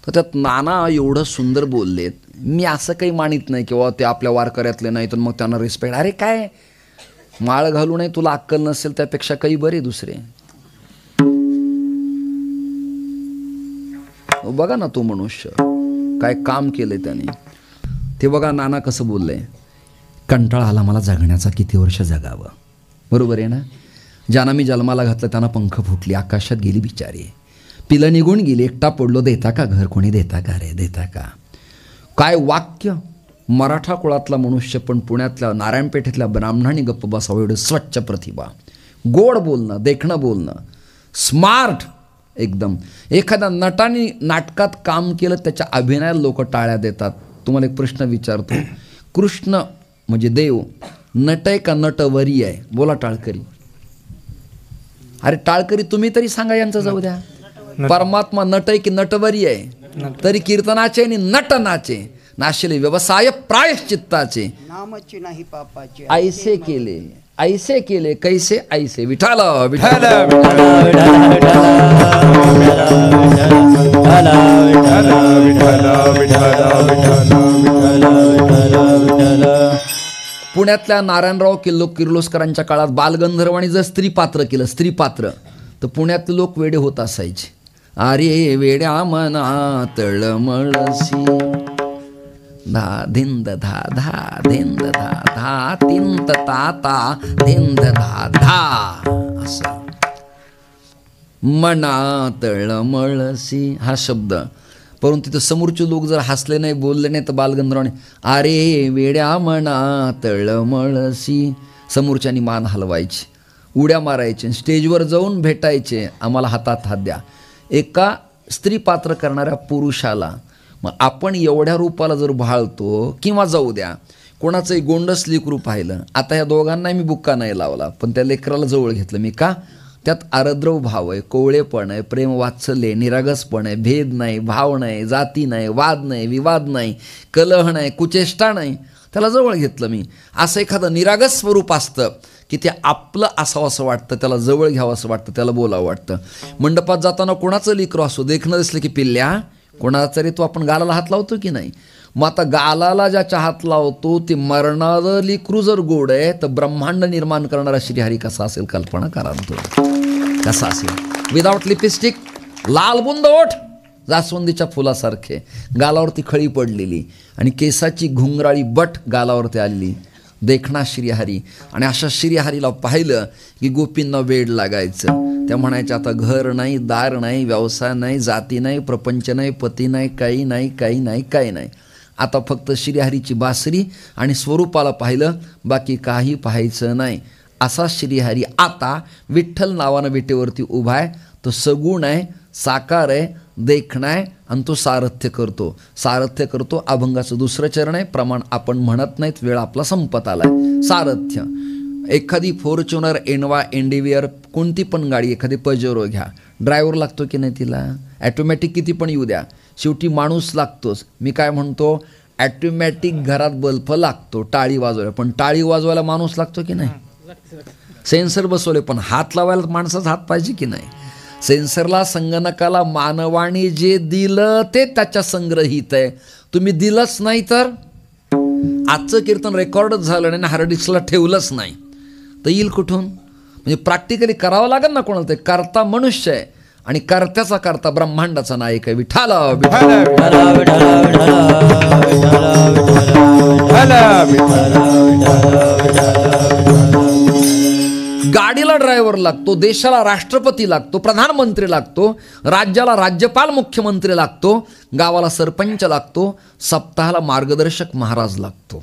तर त्यात नाना एवढं सुंदर बोललेत मी असं काही मानित नाही किंवा ते आपल्या वारकऱ्यातले नाही तर मग त्यांना रिस्पेक्ट अरे काय माळ घालू नये तुला अक्कल नसेल त्यापेक्षा काही बरे दुसरे बघा ना तो मनुष्य काय काम केलंय त्याने ते बघा नाना कसं बोललंय कंटाळा आला मला जगण्याचा किती वर्ष जगावं बरोबर आहे ना ज्यांना मी जन्माला घातलं त्यांना पंख फुटली आकाशात गेली बिचारी पिलं निघून गेली एकटा पडलो देता का घर कोणी देता का रे देता का काय वाक्य मराठा कुळातला मनुष्य पण पुण्यातल्या नारायणपेठेतल्या ब्राह्मणांनी गप्प बसावं एवढं स्वच्छ प्रतिभा, गोड बोलणं, देखणं बोलणं, स्मार्ट एकदम. एखाद्या नटाने नाटकात काम केलं त्याच्या अभिनयाला लोक टाळ्या देतात. तुम्हाला एक प्रश्न विचारतो, कृष्ण म्हणजे देव नट आहे का नटवरी आहे? बोला टाळकरी. अरे टाळकरी तुम्ही तरी सांगा, यांचं जाऊ द्या. परमात्मा नट आहे की नटवरी आहे? तरी कीर्तनाचे आणि नटनाचे नाशिले व्यवसाय प्रायश्चित्ताचे नामची नाही पापाची ऐसे केले, ऐसे केले, कैसे ऐसे. विठाल विठाल पुण्यातल्या नारायणराव किर्लोस्करांच्या काळात बालगंधर्वांनी जर स्त्री पात्र केलं, स्त्री पात्र, तर पुण्यातले लोक वेडे होत असायचे. अरे वेड्या मना तळमळसी धा धिंद धा धा धिंद धा धा तिंत ताता धिंद धा धा असं मना तळमळसी हा शब्द. परंतु तिथं समोरचे लोक जर हसले नाही, बोलले नाही, तर बालगंधर्वाने अरे वेड्या मना तळमळसी समोरच्यानी मान हलवायची, उड्या मारायचे, स्टेजवर जाऊन भेटायचे, आम्हाला हातात हात द्या. एका स्त्री पात्र करणाऱ्या पुरुषाला मग आपण एवढ्या रूपाला जर भाळतो, किंवा जाऊ द्या कोणाचंही गोंडस लेकरू पाहिलं, आता या दोघांना मी बुक्का नाही लावला, पण त्या लेकराला जवळ घेतलं मी. का? त्यात आरद्रव भाव आहे, कोवळेपण आहे, प्रेम वात्सल्य, निरागसपण आहे, भेद नाही, भाव नाही, जाती नाही, वाद नाही, विवाद नाही, कलह नाही, कुचेष्टा नाही, त्याला जवळ घेतलं मी. असं एखादं निरागस स्वरूप असतं की ते आपलं असावं असं वाटतं, त्याला जवळ घ्यावं असं वाटतं, त्याला बोलावं वाटतं. मंडपात जाताना कोणाचं लेकरू असो, देखणं दिसलं की पिल्ल्या कोणाचा तरी तो आपण गालाला हात लावतो की नाही? मग आता गालाला ज्याच्या हात लावतो ते मरणारं लेकरू जर गोड आहे, तर ब्रह्मांड निर्माण करणारा श्रीहरी कसा असेल कल्पना करा तो. कसा असेल? विदाउट लिपस्टिक, लाल बुंद ओठ, जास्वंदीच्या फुलासारखे, गालावरती खळी पडलेली आणि केसाची घुंगराळी बट गालावरती आलेली, देखणा श्रीहरी. आणि अशा श्रीहरीला पाहिलं की गोपींना वेड लागायचं. त्या म्हणायच्या आता घर नाही, दार नाही, व्यवसाय नाही, जाती नाही, प्रपंच नाही, पती नाही, काही नाही, काही नाही, काही नाही. आता फक्त श्रीहरीची बासरी आणि स्वरूपाला पाहिलं, बाकी काही पाहायचं नाही. असा श्रीहरी आता विठ्ठल नावानं विटेवरती उभा आहे. तो सगुण आहे, साकार आहे, देखणा आहे आणि तो सारथ्य करतो. सारथ्य करतो अभंगाचं दुसरं चरण आहे. प्रमाण आपण म्हणत नाहीत, वेळ आपला संपत आला आहे. सारथ्य. एखादी फॉर्च्युनर, एनवा, एंडिवियर, कोणती पण गाडी, एखादी पजेरो घ्या, ड्रायव्हर लागतो की नाही तिला? ॲटोमॅटिक किती पण येऊ द्या, शेवटी माणूस लागतोच. मी काय म्हणतो, ॲटोमॅटिक घरात बल्ब लागतो टाळी वाजवायला, पण टाळी वाजवायला माणूस लागतो की नाही? सेन्सर बसवले, पण हात लावायला माणसाचा हात पाहिजे की नाही? सेन्सरला, संगणकाला मानवाने जे दिलं ते त्याच्या संग्रहित आहे. तुम्ही दिलंच नाही तर आजचं कीर्तन रेकॉर्डच झालं नाही, हार्ड डिस्कला ठेवलंच नाही, तर येईल कुठून? म्हणजे प्रॅक्टिकली करावं लागेल ना कोणाला. ते करता मनुष्य आहे आणि कर्त्याचा करता ब्रह्मांडाचा नायक आहे. विठाला गाडीला ड्रायव्हर लागतो, देशाला राष्ट्रपती लागतो, प्रधानमंत्री लागतो, राज्याला राज्यपाल मुख्यमंत्री लागतो, गावाला सरपंच लागतो, सप्ताहाला मार्गदर्शक महाराज लागतो,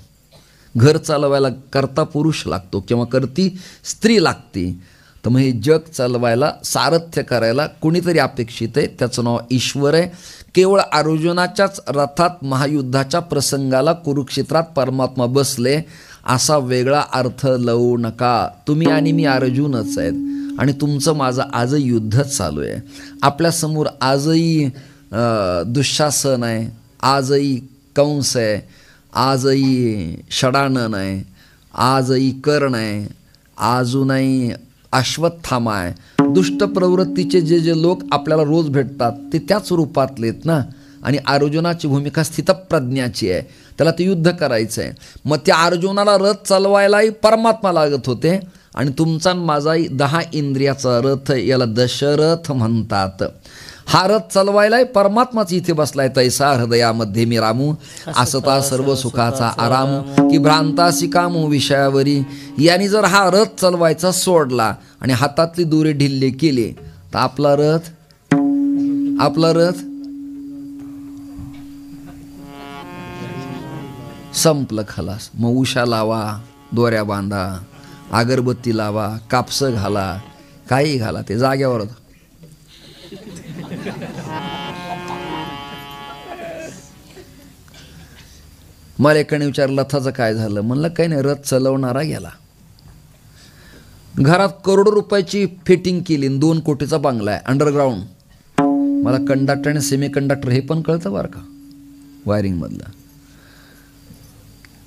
घर चालवायला करता पुरुष लागतो किंवा करती स्त्री लागते. तर मग हे जग चालवायला, सारथ्य करायला कुणीतरी अपेक्षित आहे, त्याचं नाव ईश्वर आहे. केवळ अर्जुनाच्याच रथात महायुद्धाच्या प्रसंगाला कुरुक्षेत्रात परमात्मा बसले असा वेगळा अर्थ लावू नका. तुम्ही आणि मी अर्जुनच आहेत आणि तुमचं माझं आजही युद्धच चालू आहे. आपल्यासमोर आजही दुःशासन आहे, आजही कंस आहे, आजही षडानन आहे, आजही कर्ण आहे, अजूनही अश्वत्थामा आहे. दुष्ट प्रवृत्तीचे जे जे लोक आपल्याला रोज भेटतात ते त्याच रूपातलेत ना. आणि अर्जुनाची भूमिका स्थितप्रज्ञाची आहे, त्याला ते युद्ध करायचं आहे. मग त्या अर्जुनाला रथ चालवायलाही परमात्मा लागत होते आणि तुमचा माझाही 10 इंद्रियाचा रथ, याला दशरथ म्हणतात. हा रथ चालवायलाही परमात्माच इथे बसलाय. तैसा हृदयामध्ये मी रामू, असता सर्व सुखाचा आराम, की भ्रांतासी कामू विषयावरी. यांनी जर हा रथ चालवायचा सोडला आणि हातातली दोरे ढिल्ले केले तर आपला रथ संपलं खलास. मग उशा लावा, दोऱ्या बांधा, अगरबत्ती लावा, कापसं घाला, काही घाला, ते जाग्यावर होतं. मला एकाने विचारलं लथाचं काय झालं. म्हणलं काही नाही, रथ चालवणारा गेला. घरात करोडो रुपयाची फिटिंग केली, 2 कोटीचा बंगला आहे अंडरग्राऊंड. मला कंडक्टर आणि सेमी कंडक्टर हे पण कळतं बरं का, वायरिंगमधलं.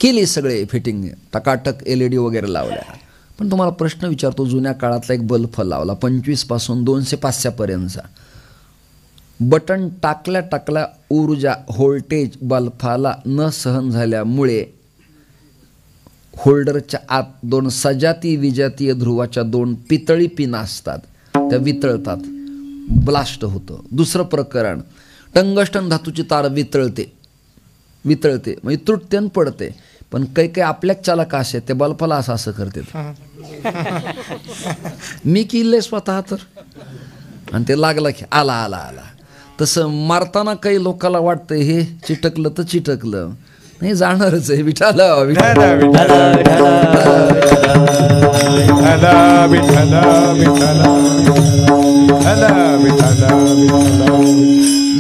केली सगळे फिटिंग, टकाटक LED वगैरे लावल्या. पण तुम्हाला प्रश्न विचारतो, जुन्या काळातला एक बल्ब लावला 25 पासून 200-500 पर्यंतचा. बटन टाकल्या ऊर्जा व्होल्टेज बल्बाला न सहन झाल्यामुळे होल्डरच्या आत 2 सजातीय विजातीय ध्रुवाच्या 2 पितळी पिना असतात, त्या वितळतात, ब्लास्ट होतं. दुसरं प्रकरण, टंगस्टन धातूची तार वितळते म्हणजे तुटते आणि पडते. पण काही आपल्या चालक असे ते बल्बाला असं करते. मी किल्ले स्वतः तर, आणि ते लागला की आला. तसं मारताना काही लोकांना वाटतं हे चिटकलं तर चिटकलं, नाही जाणारच आहे. विठाला विठ्ठला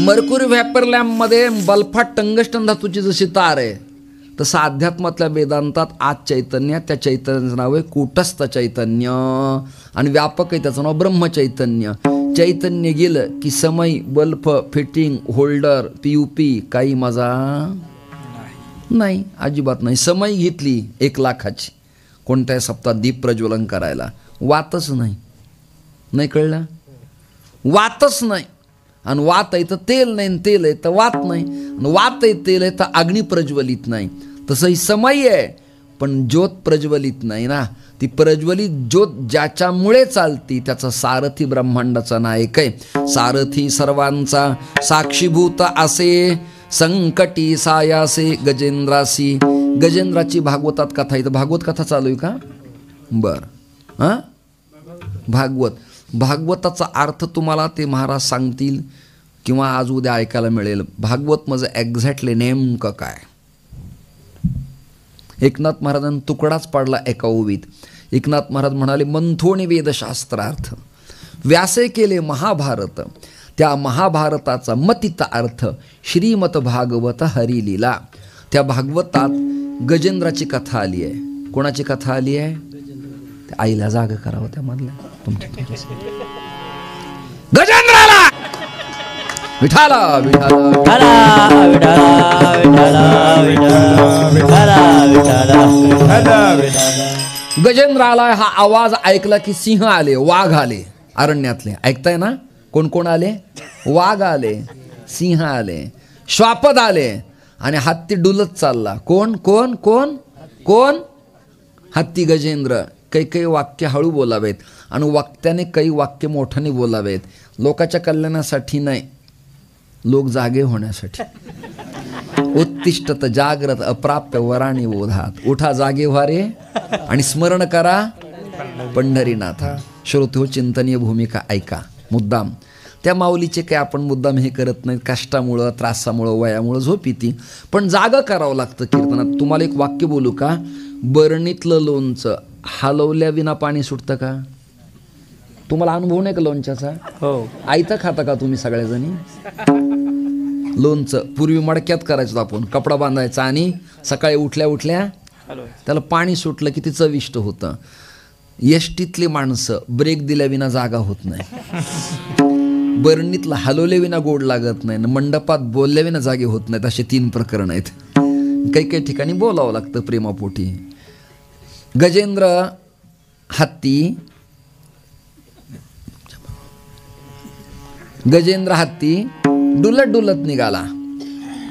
मर्क्युरी व्हॅपर लॅम्पमध्ये बल्फात टंगस्टन धातूची जशी तार आहे, तसं अध्यात्मातल्या वेदांतात आज चैतन्य, त्या चैतन्याचं नाव आहे कूटस्थ चैतन्य, आणि व्यापक आहे त्याचं नाव ब्रह्मचैतन्य. चैतन्य गेलं की समय, बल्ब, फिटिंग, होल्डर, PUP काही मजा नाही, अजिबात नाही. समय घेतली 1 लाखाची कोणत्याही सप्ताहात दीप प्रज्वलन करायला, वातच नाही कळलं, वातच नाही. आणि वात आहे तर तेल नाही, तेल आहे तर वात नाही, आणि वात आहे तेल आहे तर अग्नी प्रज्वलित नाही. तसं ही समय आहे, पण ज्योत प्रज्वलित नाही ना. ती प्रज्वलित ज्योत ज्याच्यामुळे चालती त्याचा सारथी ब्रह्मांडाचा नायक आहे. सारथी सर्वांचा साक्षीभूत असे, संकटी सायासे गजेंद्रासी. गजेंद्राची भागवतात कथा, इथं भागवत कथा चालू आहे का? बरं, हां, भागवताचा अर्थ तुम्हाला ते महाराज सांगतील किंवा आज उद्या ऐकायला मिळेल. भागवत माझं एक्झॅक्टली नेमकं काय. एकनाथ महाराजांनी तुकडाच पाडला एका ओवीत. एकनाथ महाराज म्हणाले मंथोणी वेदशास्त्रार्थ, व्यासे केले महाभारत, त्या महाभारताचा मतिता अर्थ श्रीमत भागवत हरिलीला. त्या भागवतात गजेंद्राची कथा आली आहे. कोणाची कथा आली आहे? आईला जाग करावं त्यामधल्या गजेंद्राला. विठाला गजेंद्र आला. हा आवाज ऐकला की सिंह आले, वाघ आले अरण्यातले. ऐकताय ना? कोण आले? वाघ आले, सिंह आले, श्वापद आले, आणि हत्ती डुलत चालला. कोण? हत्ती गजेंद्र. काही वाक्य हळू बोलावेत आणि वक्त्याने काही वाक्य मोठ्याने बोलावेत. लोकांच्या कल्याणासाठी नाही, लोक जागे होण्यासाठी. उत्तिष्ठत जाग्रत अप्राप्य वराणी बोधात. उठा, जागे व्हा रे आणि स्मरण करा पंढरीनाथ. श्रोतो चिंतनीय भूमिका ऐका मुद्दाम. त्या माऊलीचे काय आपण मुद्दाम हे करत नाहीत, कष्टामुळं, त्रासामुळं, वयामुळं झोप येते, पण जागा करावं लागतं कीर्तनात. तुम्हाला एक वाक्य बोलू का? बरणीतलं लोणचं हलवल्या विना पाणी सुटतं का? तुम्हाला अनुभव नाही का लोणच्याचा? हो. आयतं खाता का तुम्ही सगळ्याजणी? लोणचं पूर्वी मडक्यात करायचं आपण, कपडा बांधायचा आणि सकाळी उठल्या त्याला पाणी सुटलं की ते चविष्ट होतं. एसटीतली माणसं ब्रेक दिल्या विना जागा होत नाही, बरणीतलं हलवल्या विना गोड लागत नाही, मंडपात बोलल्या विना जागे होत नाहीत. असे 3 प्रकरण आहेत. काही ठिकाणी बोलावं लागतं प्रेमापोटी. गजेंद्र हत्ती डुलत निघाला.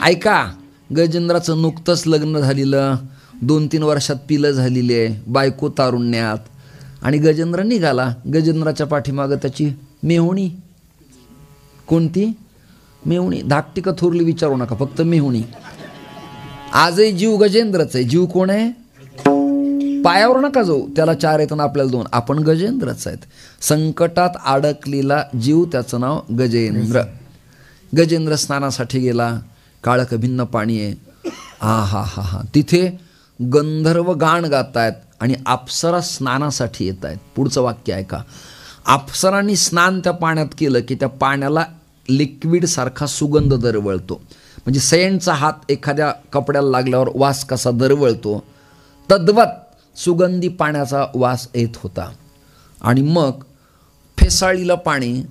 ऐका, गजेंद्राचं नुकतंच लग्न झालेलं, 2-3 वर्षात पिलं झालेले, बायको तारुण्यात, आणि गजेंद्र निघाला. गजेंद्राच्या पाठीमागं त्याची मेहुणी. कोणती मेहुणी? धाकटी का थोरली विचारू नका, फक्त मेहुणी. आजही जीव गजेंद्रच आहे. जीव कोण आहे? पायावर नका जाऊ, त्याला 4 आहेत आणि आपल्याला 2. आपण गजेंद्रच आहेत. संकटात अडकलेला जीव, त्याचं नाव गजेंद्र. गजेंद्र स्नानासाठी गेला. काळकभिन्न पाणी आहे, हा हा हा हा तिथे गंधर्व गाण गातायत आणि अप्सरा स्नानासाठी येत आहेत. पुढचं वाक्य आहे का, अप्सरांनी स्नान त्या पाण्यात केलं की त्या पाण्याला लिक्विडसारखा सुगंध दरवळतो. म्हणजे सेंटचा हात एखाद्या कपड्याला लागल्यावर वास कसा दरवळतो तद्वत सुगंधी पाण्याचा वास येत होता. आणि मग फेसाळीला पाणी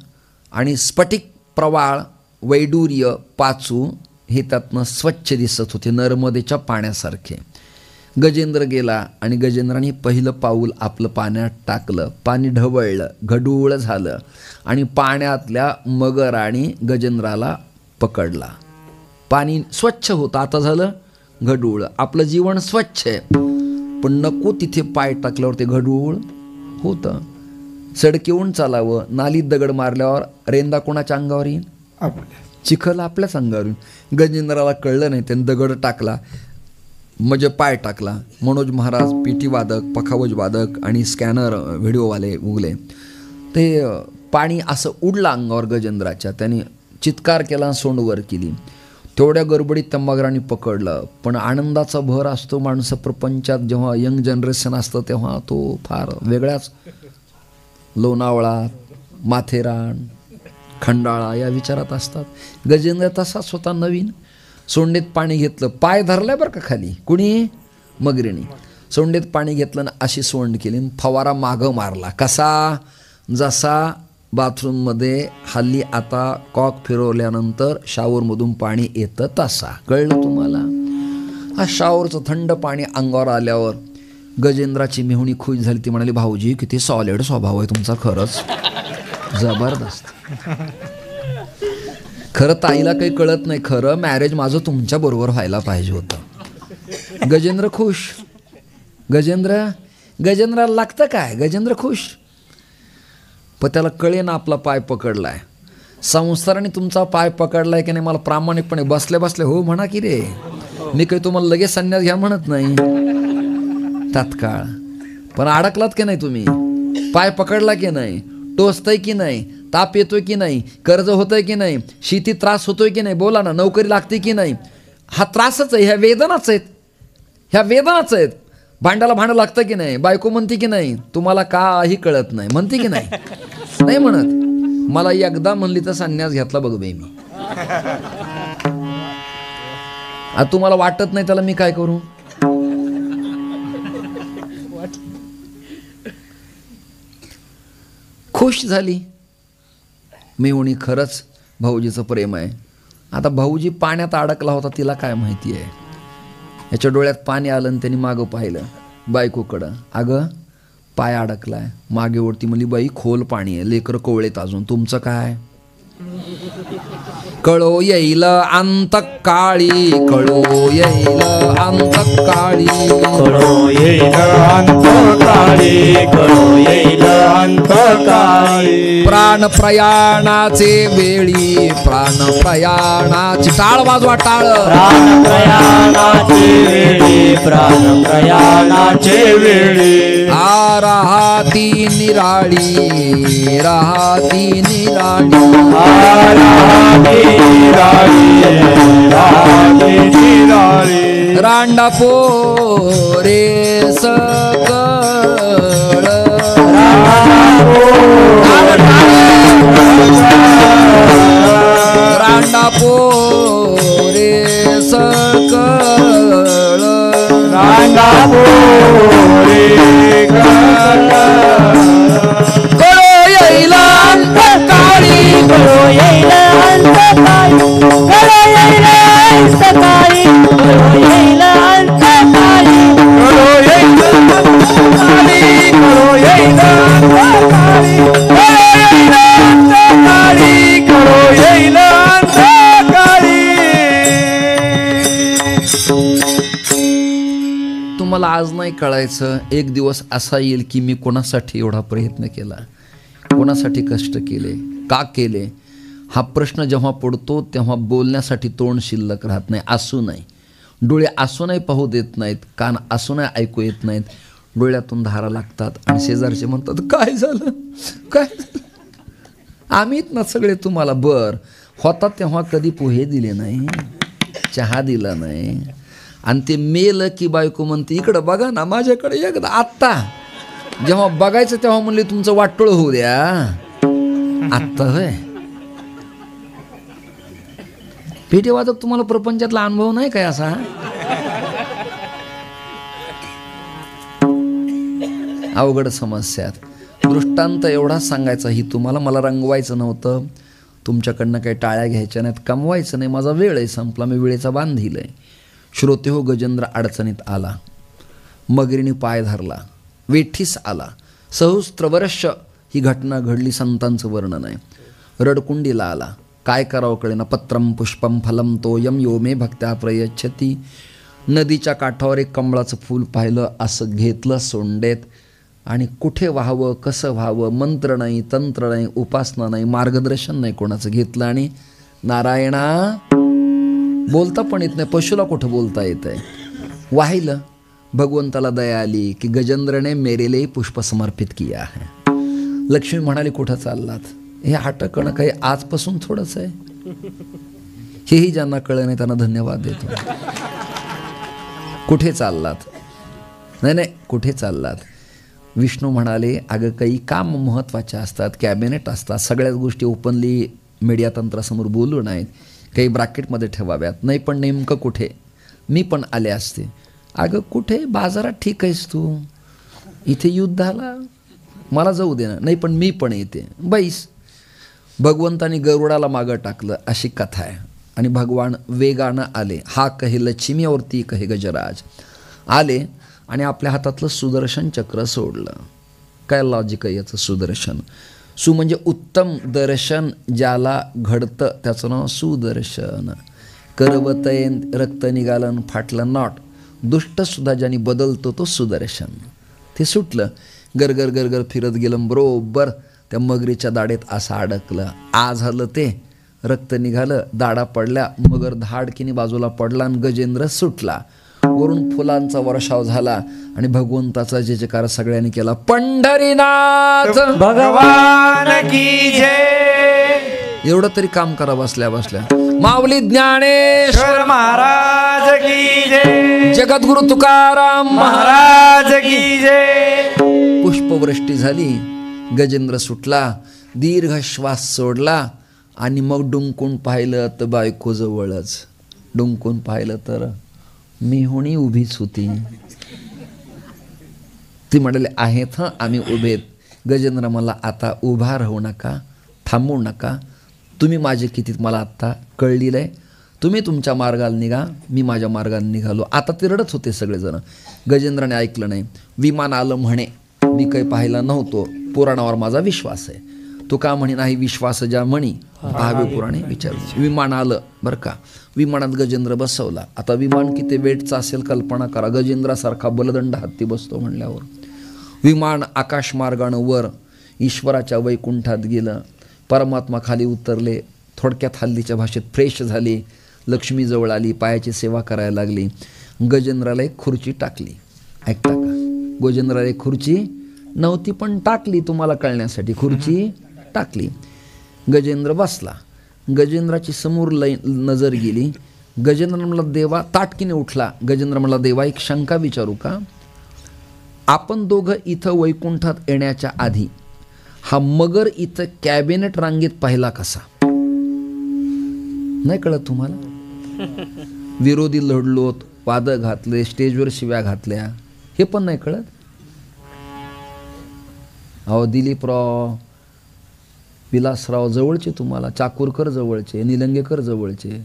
आणि स्फटिक प्रवाळ वैडूर्य पाचू हे त्यातनं स्वच्छ दिसत होते, नर्मदेच्या पाण्यासारखे. गजेंद्र गेला आणि गजेंद्राने पहिलं पाऊल आपलं पाण्यात टाकलं. पाणी ढवळलं, गढूळ झालं आणि पाण्यातल्या मगराने गजेंद्राला पकडला. पाणी स्वच्छ होतं, आता झालं गढूळ. आपलं जीवन स्वच्छ आहे, पण नको तिथे पाय टाकल्यावर ते गढूळ होतं. सडकीहून चालावं, नालीत दगड मारल्यावर रेंदा कोणाच्या अंगावर येईल, चिखल आपल्याच अंगावर येईल. गजेंद्राला कळलं नाही, त्याने दगड टाकला म्हणजे पाय टाकला. मनोज महाराज पिटी वादक, पखावज वादक आणि स्कॅनर व्हिडिओवाले उगले. ते पाणी असं उडलं अंगावर गजेंद्राच्या. त्याने चित्कार केला, सोंडवर केली. तेवढ्या गडबडीत त्या मगराने पकडलं. पण आनंदाचा भर असतो माणसं प्रपंचात, जेव्हा यंग जनरेशन असतं तेव्हा तो फार वेगळ्याच लोणावळा, माथेरान, खंडाळा या विचारात असतात. गजेंद्र तसाच स्वतः नवीन. सोंडेत पाणी घेतलं, पाय धरलाय बरं का खाली, कुणी, मगरीने. सोंडेत पाणी घेतलं ना अशी सोंड केली, फवारा मागं मारला. कसा, जसा बाथरूममध्ये हल्ली आता कॉक फिरवल्यानंतर शॉवरमधून पाणी येतं तसा. कळलं तुम्हाला. हा शॉवरचं थंड पाणी अंगावर आल्यावर गजेंद्राची मेहुणी खुश झाली. ती म्हणाली, भाऊजी किती सॉलिड स्वभाव आहे तुमचा, खरंच जबरदस्त. खरं ताईला काही कळत नाही, खरं मॅरेज माझं तुमच्या बरोबर व्हायला पाहिजे होतं. गजेंद्र खुश. गजेंद्राला लागतं काय, गजेंद्र खुश. पण त्याला कळे ना आपला पाय पकडलाय. संसाराने तुमचा पाय पकडलाय की नाही मला प्रामाणिकपणे बसल्या बसल्या हो म्हणा की रे. मी काही तुम्हाला लगेच संन्यास घ्या म्हणत नाही, तात्काळ. पण अडकलात की नाही तुम्ही, पाय पकडला की नाही, टोचतंय की नाही, ताप येतोय की नाही, कर्ज होतंय की नाही, शेती त्रास होतोय की नाही, बोला ना, नोकरी लागते की नाही. हा त्रासच आहे, ह्या वेदनाच आहेत, ह्या वेदनाच आहेत. भांड्याला भांडं लागतं की नाही, बायको म्हणते की नाही, तुम्हाला काही कळत नाही म्हणते की नाही, नाही म्हणत. मला एकदा म्हणली तर संन्यास घेतला बघ बाई मी. आता तुम्हाला वाटत नाही त्याला मी काय करू. खुश झाली मेहुणी, खरंच भाऊजीचं प्रेम आहे. आता भाऊजी पाण्यात अडकला होता, तिला काय माहिती आहे. याच्या डोळ्यात पाणी आलं आणि त्यांनी मागं पाहिलं बायकोकडं. अगं पाय अडकलाय. मागे वरती म्हणली, बाई खोल पाणी आहे, लेकर कोवळेत अजून, तुमचं काय. कळो येईल अंतकाळी, कळो येईल अंतकाळी, कळो येईल अंतकाळी, कळो येईल अंतकाळी. प्राण प्रयाणाचे वेळी, प्राण प्रयाणाची, टाळ वाजवा टाळ. प्राण प्रयाणाचे वेळी, प्राण प्रयाणाचे वेळी. राहती निराळी, राहती निराळी, रांडा पोरे सकळ, रांडा पोरे सकळ, रांडा पोरे कळो येईल अंतकाळी, कळो येईल अंतकाळी, कळो येईल अंतकाळी, कळो येईल अंतकाळी, कळो येईल अंतकाळी, कळो येईल अंतकाळी, कळो येईल अंतकाळी. तुम्हाला आज नाही कळायचं, एक दिवस असा येईल की मी कोणासाठी एवढा प्रयत्न केला, कोणासाठी कष्ट केले, का केले. हा प्रश्न जेव्हा पडतो तेव्हा बोलण्यासाठी तोंड शिल्लक राहत नाही. असू नाही, डोळे असूनही पाहू देत नाहीत, कान असूनही ऐकू येत नाहीत, डोळ्यातून धारा लागतात. आणि शेजारचे म्हणतात, काय झालं, काय झालं. आम्हीत ना सगळे तुम्हाला. बर होता तेव्हा कधी पोहे दिले नाही, चहा दिला नाही. आणि ते मेलं की बायको म्हणते इकडं बघा ना माझ्याकडे एकदा आत्ता. जेव्हा बघायचं तेव्हा म्हणले तुमचं वाटोळ होऊ द्या. आत्ता होय. पेटी वाजक तुम्हाला प्रपंचातला अनुभव नाही काय असा? अवघड समस्यात. दृष्टांत एवढाच सांगायचा ही तुम्हाला. मला रंगवायचं नव्हतं, तुमच्याकडनं काही टाळ्या घ्यायच्या नाहीत, कमवायचं नाही. माझा वेळ आहे संपला, मी वेळेचा बांध दिलाय. श्रोते हो, गजेंद्र अडचणीत आला, मगरीने पाय धरला, वेठीस आला. सहस्त्र वर्ष ही घटना घडली, संतांचं वर्णन आहे. रडकुंडीला आला, काय करावं कळेना. पत्रम पुष्पम फलम तोयम यो मे भक्त्या प्रयच्छती. नदीच्या काठावर एक कमळाचं फूल पाहिलं, असं घेतलं सोंडेत आणि कुठे व्हावं कसं व्हावं, मंत्र नाही, तंत्र नाही, उपासना नाही, मार्गदर्शन नाही कोणाचं. घेतलं आणि नारायणा बोलता पण येत नाही, पशुला कुठं बोलता येत आहे. वाहिलं. भगवंताला दया आली की गजेंद्रने मेरे लिए पुष्प समर्पित किया है. लक्ष्मी म्हणाली कुठं चाललात? हे हटकणं काही आजपासून थोडंच आहे. हेही ज्यांना कळलं नाही त्यांना धन्यवाद देतो. कुठे चाललात? नाही, कुठे चाललात? विष्णू म्हणाले अगं काही काम महत्त्वाचे असतात, कॅबिनेट असतात, सगळ्याच गोष्टी ओपनली मीडिया तंत्रासमोर बोलू नाहीत, काही ब्रॅकेटमध्ये ठेवाव्यात. नाही पण नेमकं कुठे? मी पण आले असते. अगं कुठे? बाजारात ठीक आहेस तू, इथे युद्धाला मला जाऊ दे ना. नाही पण मी पण येते. बैस. भगवंतानी गरुडाला मागं टाकलं, अशी कथा आहे. आणि भगवान वेगानं आले. हा कहे लक्ष्मी और ती कहे गजराज. आले आणि आपल्या हातातलं सुदर्शन चक्र सोडलं. काय लॉजिक आहे याचं? सुदर्शन, सु म्हणजे उत्तम, दर्शन ज्याला घडतं त्याचं नाव सुदर्शन. करवतयन रक्त निघालं फाटलं नॉट. दुष्टसुद्धा ज्याने बदलतो तो सुदर्शन. ते सुटलं, गरगर गरगर फिरत गेलं, बरोबर त्या मगरीच्या दाढेत असं अडकलं. आ झालं ते, रक्त निघालं, दाढा पडल्या, मगर धाडकीने बाजूला पडला आणि गजेंद्र सुटला. वरून फुलांचा वर्षाव झाला आणि भगवंताचा जयकार सगळ्यांनी केला. पंढरीनाथ भगवान की जय. एवढं तरी काम करा बसल्या बसल्या. माऊली ज्ञानेश्वर महाराज की जय. जगद्गुरु तुकाराम महाराज की जय. पुष्पवृष्टी झाली, गजेंद्र सुटला, दीर्घ श्वास सोडला आणि मग डुंकून पाहिलं तर बायको जवळच. डुंकून पाहिलं तर मेहुणी उभीच होती. ती म्हणाले आहेत हं आम्ही उभेत. गजेंद्र मला आता उभा राहू नका, थांबू नका. तुम्ही माझे किती मला आत्ता कळलेलं आहे. तुम्ही तुमच्या मार्गाला निघा, मी माझ्या मार्गाने निघालो. आता ते रडत होते सगळेजण. गजेंद्राने ऐकलं नाही. विमान आलं म्हणे, मी काही पाहिला नव्हतो, पुराणावर माझा विश्वास आहे. तो का म्हणे नाही विश्वास ज्या म्हणी पाहावे पुराणे विचारले. विमान आलं बरं का. विमानात गजेंद्र बसवला. आता विमान किती वेटचं असेल कल्पना करा. गजेंद्रासारखा बलदंड हत्ती बसतो म्हणल्यावर. विमान आकाशमार्गानं वर ईश्वराच्या वैकुंठात गेलं. परमात्मा खाली उतरले. थोडक्यात हल्लीच्या भाषेत फ्रेश झाली. लक्ष्मी जवळ आली, पायाची सेवा करायला लागली. गजेंद्राला एक खुर्ची टाकली. ऐकता का? गजेंद्राला एक खुर्ची नव्हती पण टाकली, तुम्हाला कळण्यासाठी. खुर्ची टाकली. गजेंद्र बसला. गजेंद्राची समोर नजर गेली. गजेंद्र म्हणला देवा, ताटकीने उठला. गजेंद्र म्हणला देवा एक शंका विचारू का? आपण दोघं इथं वैकुंठात येण्याच्या आधी हा मगर इथं कॅबिनेट रांगेत पाहिला कसा? नाही कळत तुम्हाला? विरोधी लढलोत, वाद घातले, स्टेजवर शिव्या घातल्या, हे पण नाही कळत? अहो दिलीपराव, विलासराव जवळचे तुम्हाला, चाकूरकर जवळचे, निलंगेकर जवळचे.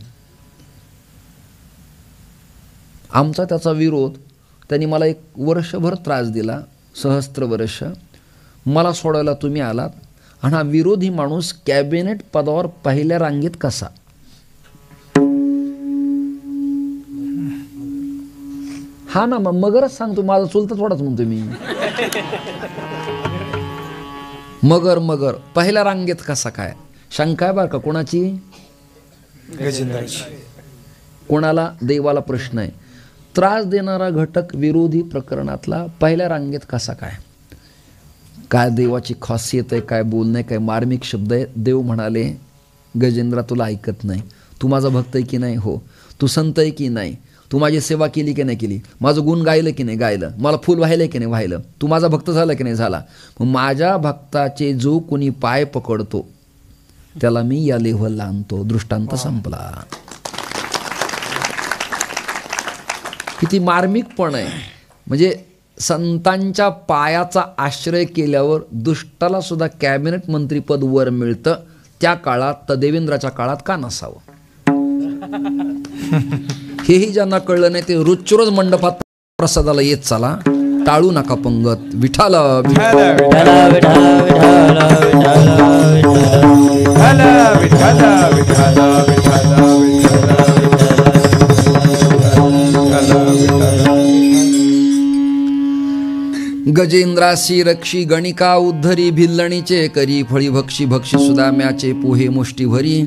आमचा त्याचा विरोध. त्यांनी मला एक वर्षभर त्रास दिला, सहस्त्र वर्ष. मला सोडायला तुम्ही आलात आणि हा विरोधी माणूस कॅबिनेट पदावर पहिल्या रांगेत कसा? हा ना, मग मगरच सांगतो, माझा चुलता थोडाच म्हणतो मी. मगर मगर पहिल्या रांगेत कसा काय? शंका आहे बरं का कोणाची? गजेंद्राची. कोणाला? देवाला प्रश्न आहे. त्रास देणारा घटक विरोधी प्रकरणातला पहिल्या रांगेत कसा काय? काय देवाची खासियत आहे, काय बोलणं आहे, काय मार्मिक शब्द आहे. देव म्हणाले गजेंद्रा तुला ऐकत नाही. तू माझा भक्त आहे की नाही? हो. तू संत आहे की नाही? तू माझी सेवा केली की नाही केली, माझं गुण गायलं की नाही गायलं, मला फुल वाहिलं की नाही वाहिलं, तू माझा भक्त झाला की नाही झाला. मग माझ्या भक्ताचे जो कोणी पाय पकडतो त्याला मी या लेव्हलला आणतो. दृष्टांत संपला. किती मार्मिक पण आहे. म्हणजे संतांच्या पायाचा आश्रय केल्यावर दुष्टाला सुद्धा कॅबिनेट मंत्रीपद वर मिळतं. त्या काळात तर देवेंद्राच्या काळात का नसावं. हेही ज्यांना कळलं नाही ते रोजच्या रोज मंडपात प्रसादाला येत चला. टाळू नका पंगत. विठाला विठाला विठाला विठाला विठाला विठाला विठाला विठाला गजेंद्रासी रक्षी गणिका उद्धरी भिल्लणीचे करी फळी भक्षी भक्षी सुदाम्याचे पोहे मुष्टी भरी.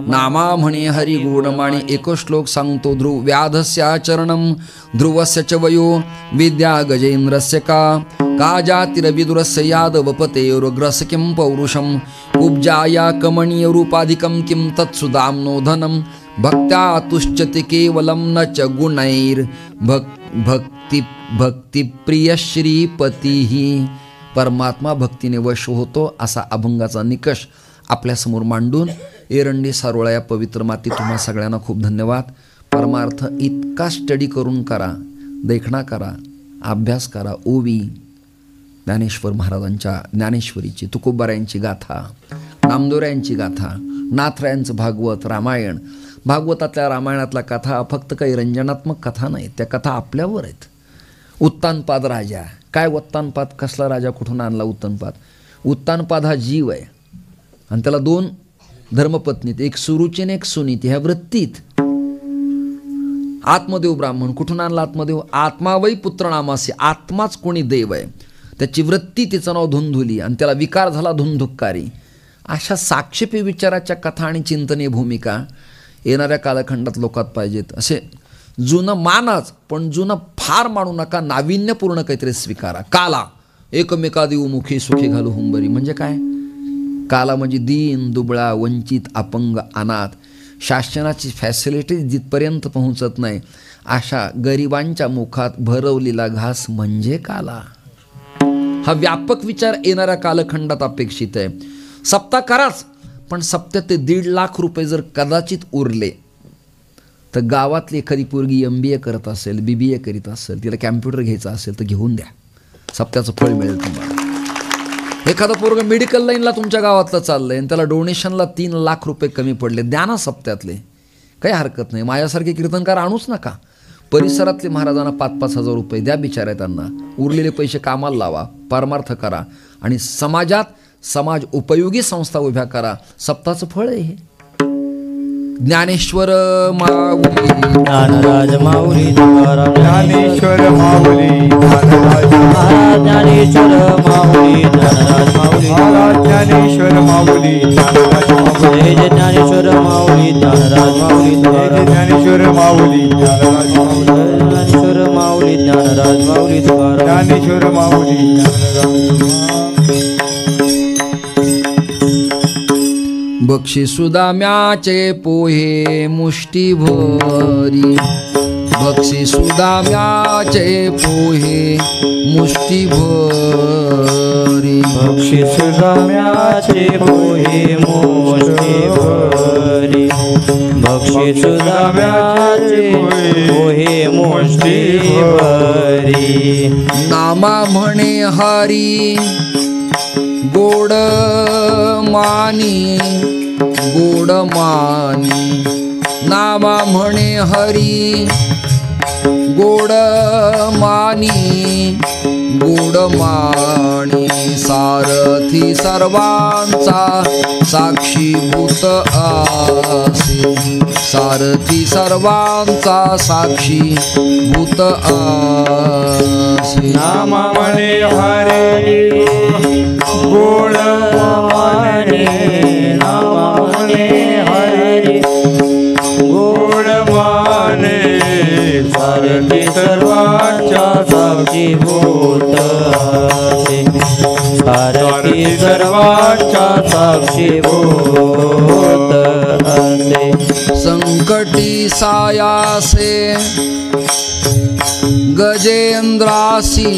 नामा म्हणे हरी गुणमाणी एको श्लोक सांगतो ध्रुव व्याधस्याचरणम ध्रुवस्य च वयो विद्या गजेंद्रस्य का जातिरविदुरस्य यादवपतेरुग्रस किं पौरुषम कुब्जाया कमणीय रूपाधिकं किं तत्सुदाम्नो धनम भक्त्या तुश्चति केवलम न च गुणैर भक्ती प्रिय श्रीपती. परमात्मा भक्तीने वश होतो असा अभंगाचा निकष आपल्यासमोर मांडून एरंडी सारोळा या पवित्र माती तुम्हा सगळ्यांना खूप धन्यवाद. परमार्थ इतका स्टडी करून करा, देखणा करा, अभ्यास करा. ओवी ज्ञानेश्वर महाराजांच्या ज्ञानेश्वरीची, तुकोबारायांची गाथा, नामदेवरायांची गाथा, नाथरायांचं भागवत, रामायण. भागवतातल्या रामायणातल्या कथा फक्त काही रंजनात्मक कथा नाहीत, त्या कथा आपल्यावर आहेत. उत्तानपाद राजा, काय उत्तानपाद, कसला राजा, कुठून आणला उत्तानपाद. उत्तानपाद हा जीव आहे आणि त्याला दोन धर्मपत्नीत, एक सुरुची आणि एक सुनीती. ह्या वृत्तीत आत्मदेव ब्राह्मण, कुठून आणला आत्मदेव, आत्मावै पुत्र नामासी, आत्माच कोणी देव आहे. त्याची वृत्ती, तिचं नाव धुंधुली आणि त्याला विकार झाला धुंधुक्कारी. अशा साक्षेपी विचाराच्या कथा आणि चिंतनीय भूमिका येणाऱ्या कालखंडात लोकात पाहिजेत. असे जुनं मानाच, पण जुनं फार मानू नका. नाविन्यपूर्ण काहीतरी स्वीकारा. काला एकमेका देऊ मुखी सुखी घालू हुंबरी. म्हणजे काय, काला म्हणजे दीन दुबळा वंचित अपंग अनाथ. शासनाची फॅसिलिटी जिथपर्यंत पोहोचत नाही अशा गरिबांच्या मुखात भरवलेला घास म्हणजे काला. हा व्यापक विचार येणाऱ्या कालखंडात अपेक्षित आहे. सप्ताह कराच, पण सप्त्यात ते 1.5 लाख रुपये जर कदाचित उरले तर गावातली एखादी पोरगी MBA करत असेल, BBA करीत असेल, तिला कॅम्प्युटर घ्यायचा असेल तर घेऊन द्या, सप्त्याचं फळ मिळेल तुम्हाला. एखादं पोरग मेडिकल लाईनला तुमच्या गावातलं चाललंय आणि त्याला डोनेशनला 3 लाख रुपये कमी पडले, द्या ना सप्त्यातले, काही हरकत नाही. माझ्यासारखे कीर्तनकार आणूच नका. परिसरातले महाराजांना 5-5 हजार रुपये द्या बिचाऱ्या त्यांना. उरलेले पैसे कामाला लावा, परमार्थ करा आणि समाजात समाज उपयोगी संस्था उभ्या करा. सप्ताहाचं फळ आहे हे. ज्ञानेश्वर माऊली ज्ञानराज माऊली तुकाराम ज्ञानेश्वर माऊली ज्ञानराज ज्ञानेश्वर माऊली ज्ञानराज माऊली ज्ञानेश्वर माऊली ज्ञानराज जय जय ज्ञानेश्वर माऊली ज्ञानराज माऊली तुकाराम ज्ञानेश्वर माऊली ज्ञानराज ज्ञानेश्वर माऊली ज्ञानराज माऊली तुकाराम ज्ञानेश्वर माऊली ज्ञानराज. बक्षी सुदाम्याचे पोहे मुष्टी भरी. बक्षी सुदाम्याचे पोहे मुष्टी भरी. बक्षी सुदाम्याचे पोहे मुष्टी भरी. बक्षी सुदाम्याचे पोहे मुष्टी भरी. नामा म्हणे हरी गोड मानी गोड मानी. नामा म्हणे हरी गोड मानी गोड मानी. सारथी सर्वांचा साक्षीभूत आसे. सारथी सर्वांचा साक्षीभूत आसे. नामा म्हणे हरी गोड माने. नामा म्हणे हरी गोड माने. सारथी सर्वांच्या साक्षीभूत असे. सारथी सर्वांच्या साक्षीभूत असे. संकट संकटी सायासे गजेंद्रासी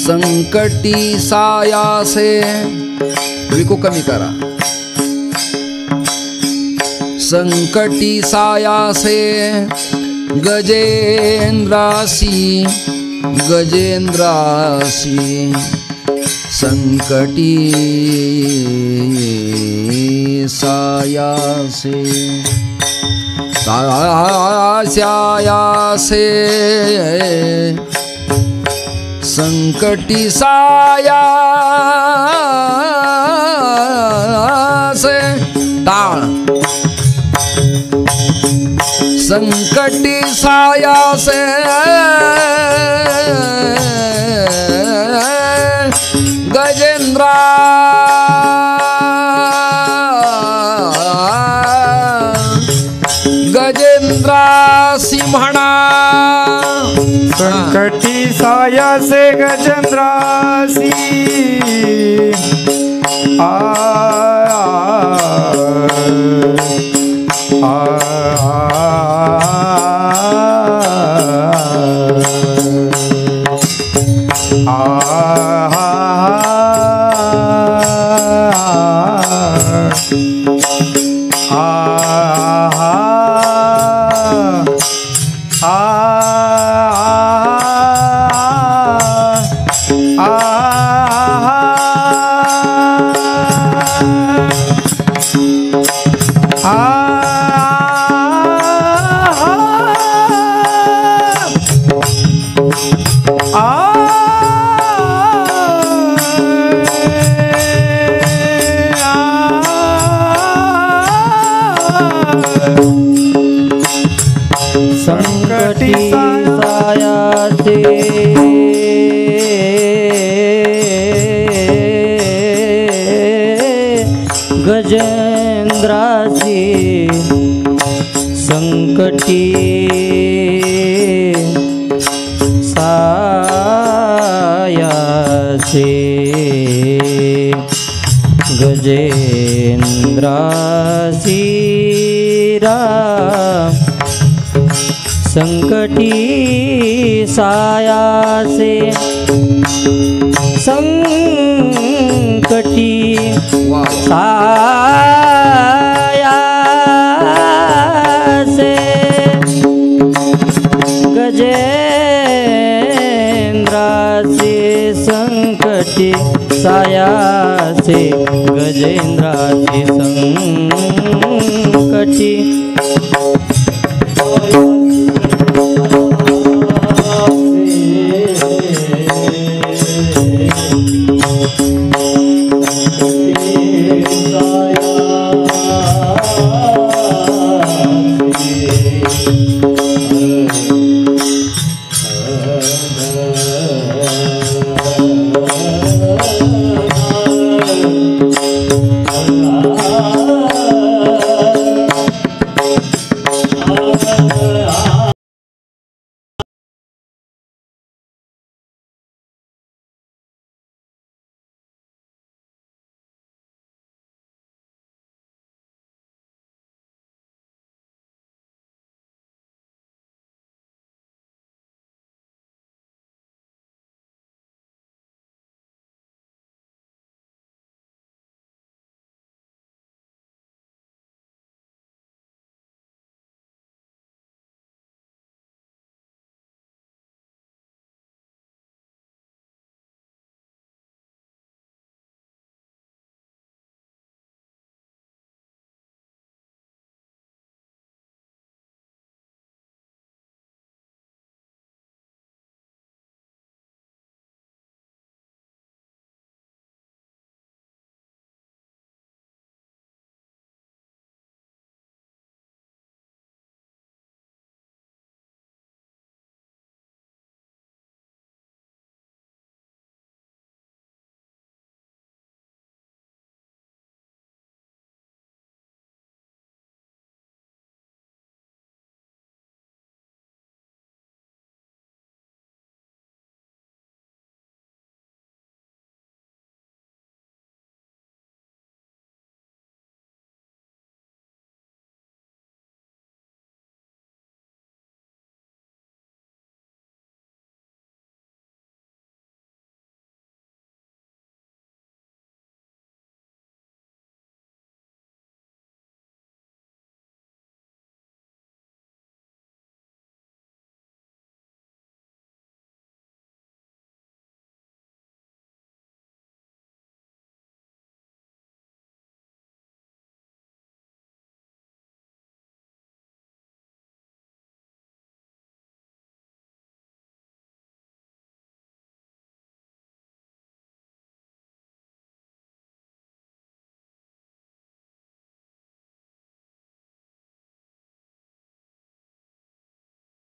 संकटी सायासे विको कमी करा संकटी सायासे गजेंद्रासी गजेंद्रासी संकटी सायासे सायासे संकटी सायासे टाळ संकटी सायासे गजेंद्रा गजेंद्रासी म्हणा संकटी सायासे गजेंद्रासी आ संकटी सायासे गजेंद्रासी संकटी सायासे गजेंद्रासी संकटी सायासे संकटी सायासे गजेंद्रासी संकटी सायासे गजेंद्रासी संकटी आ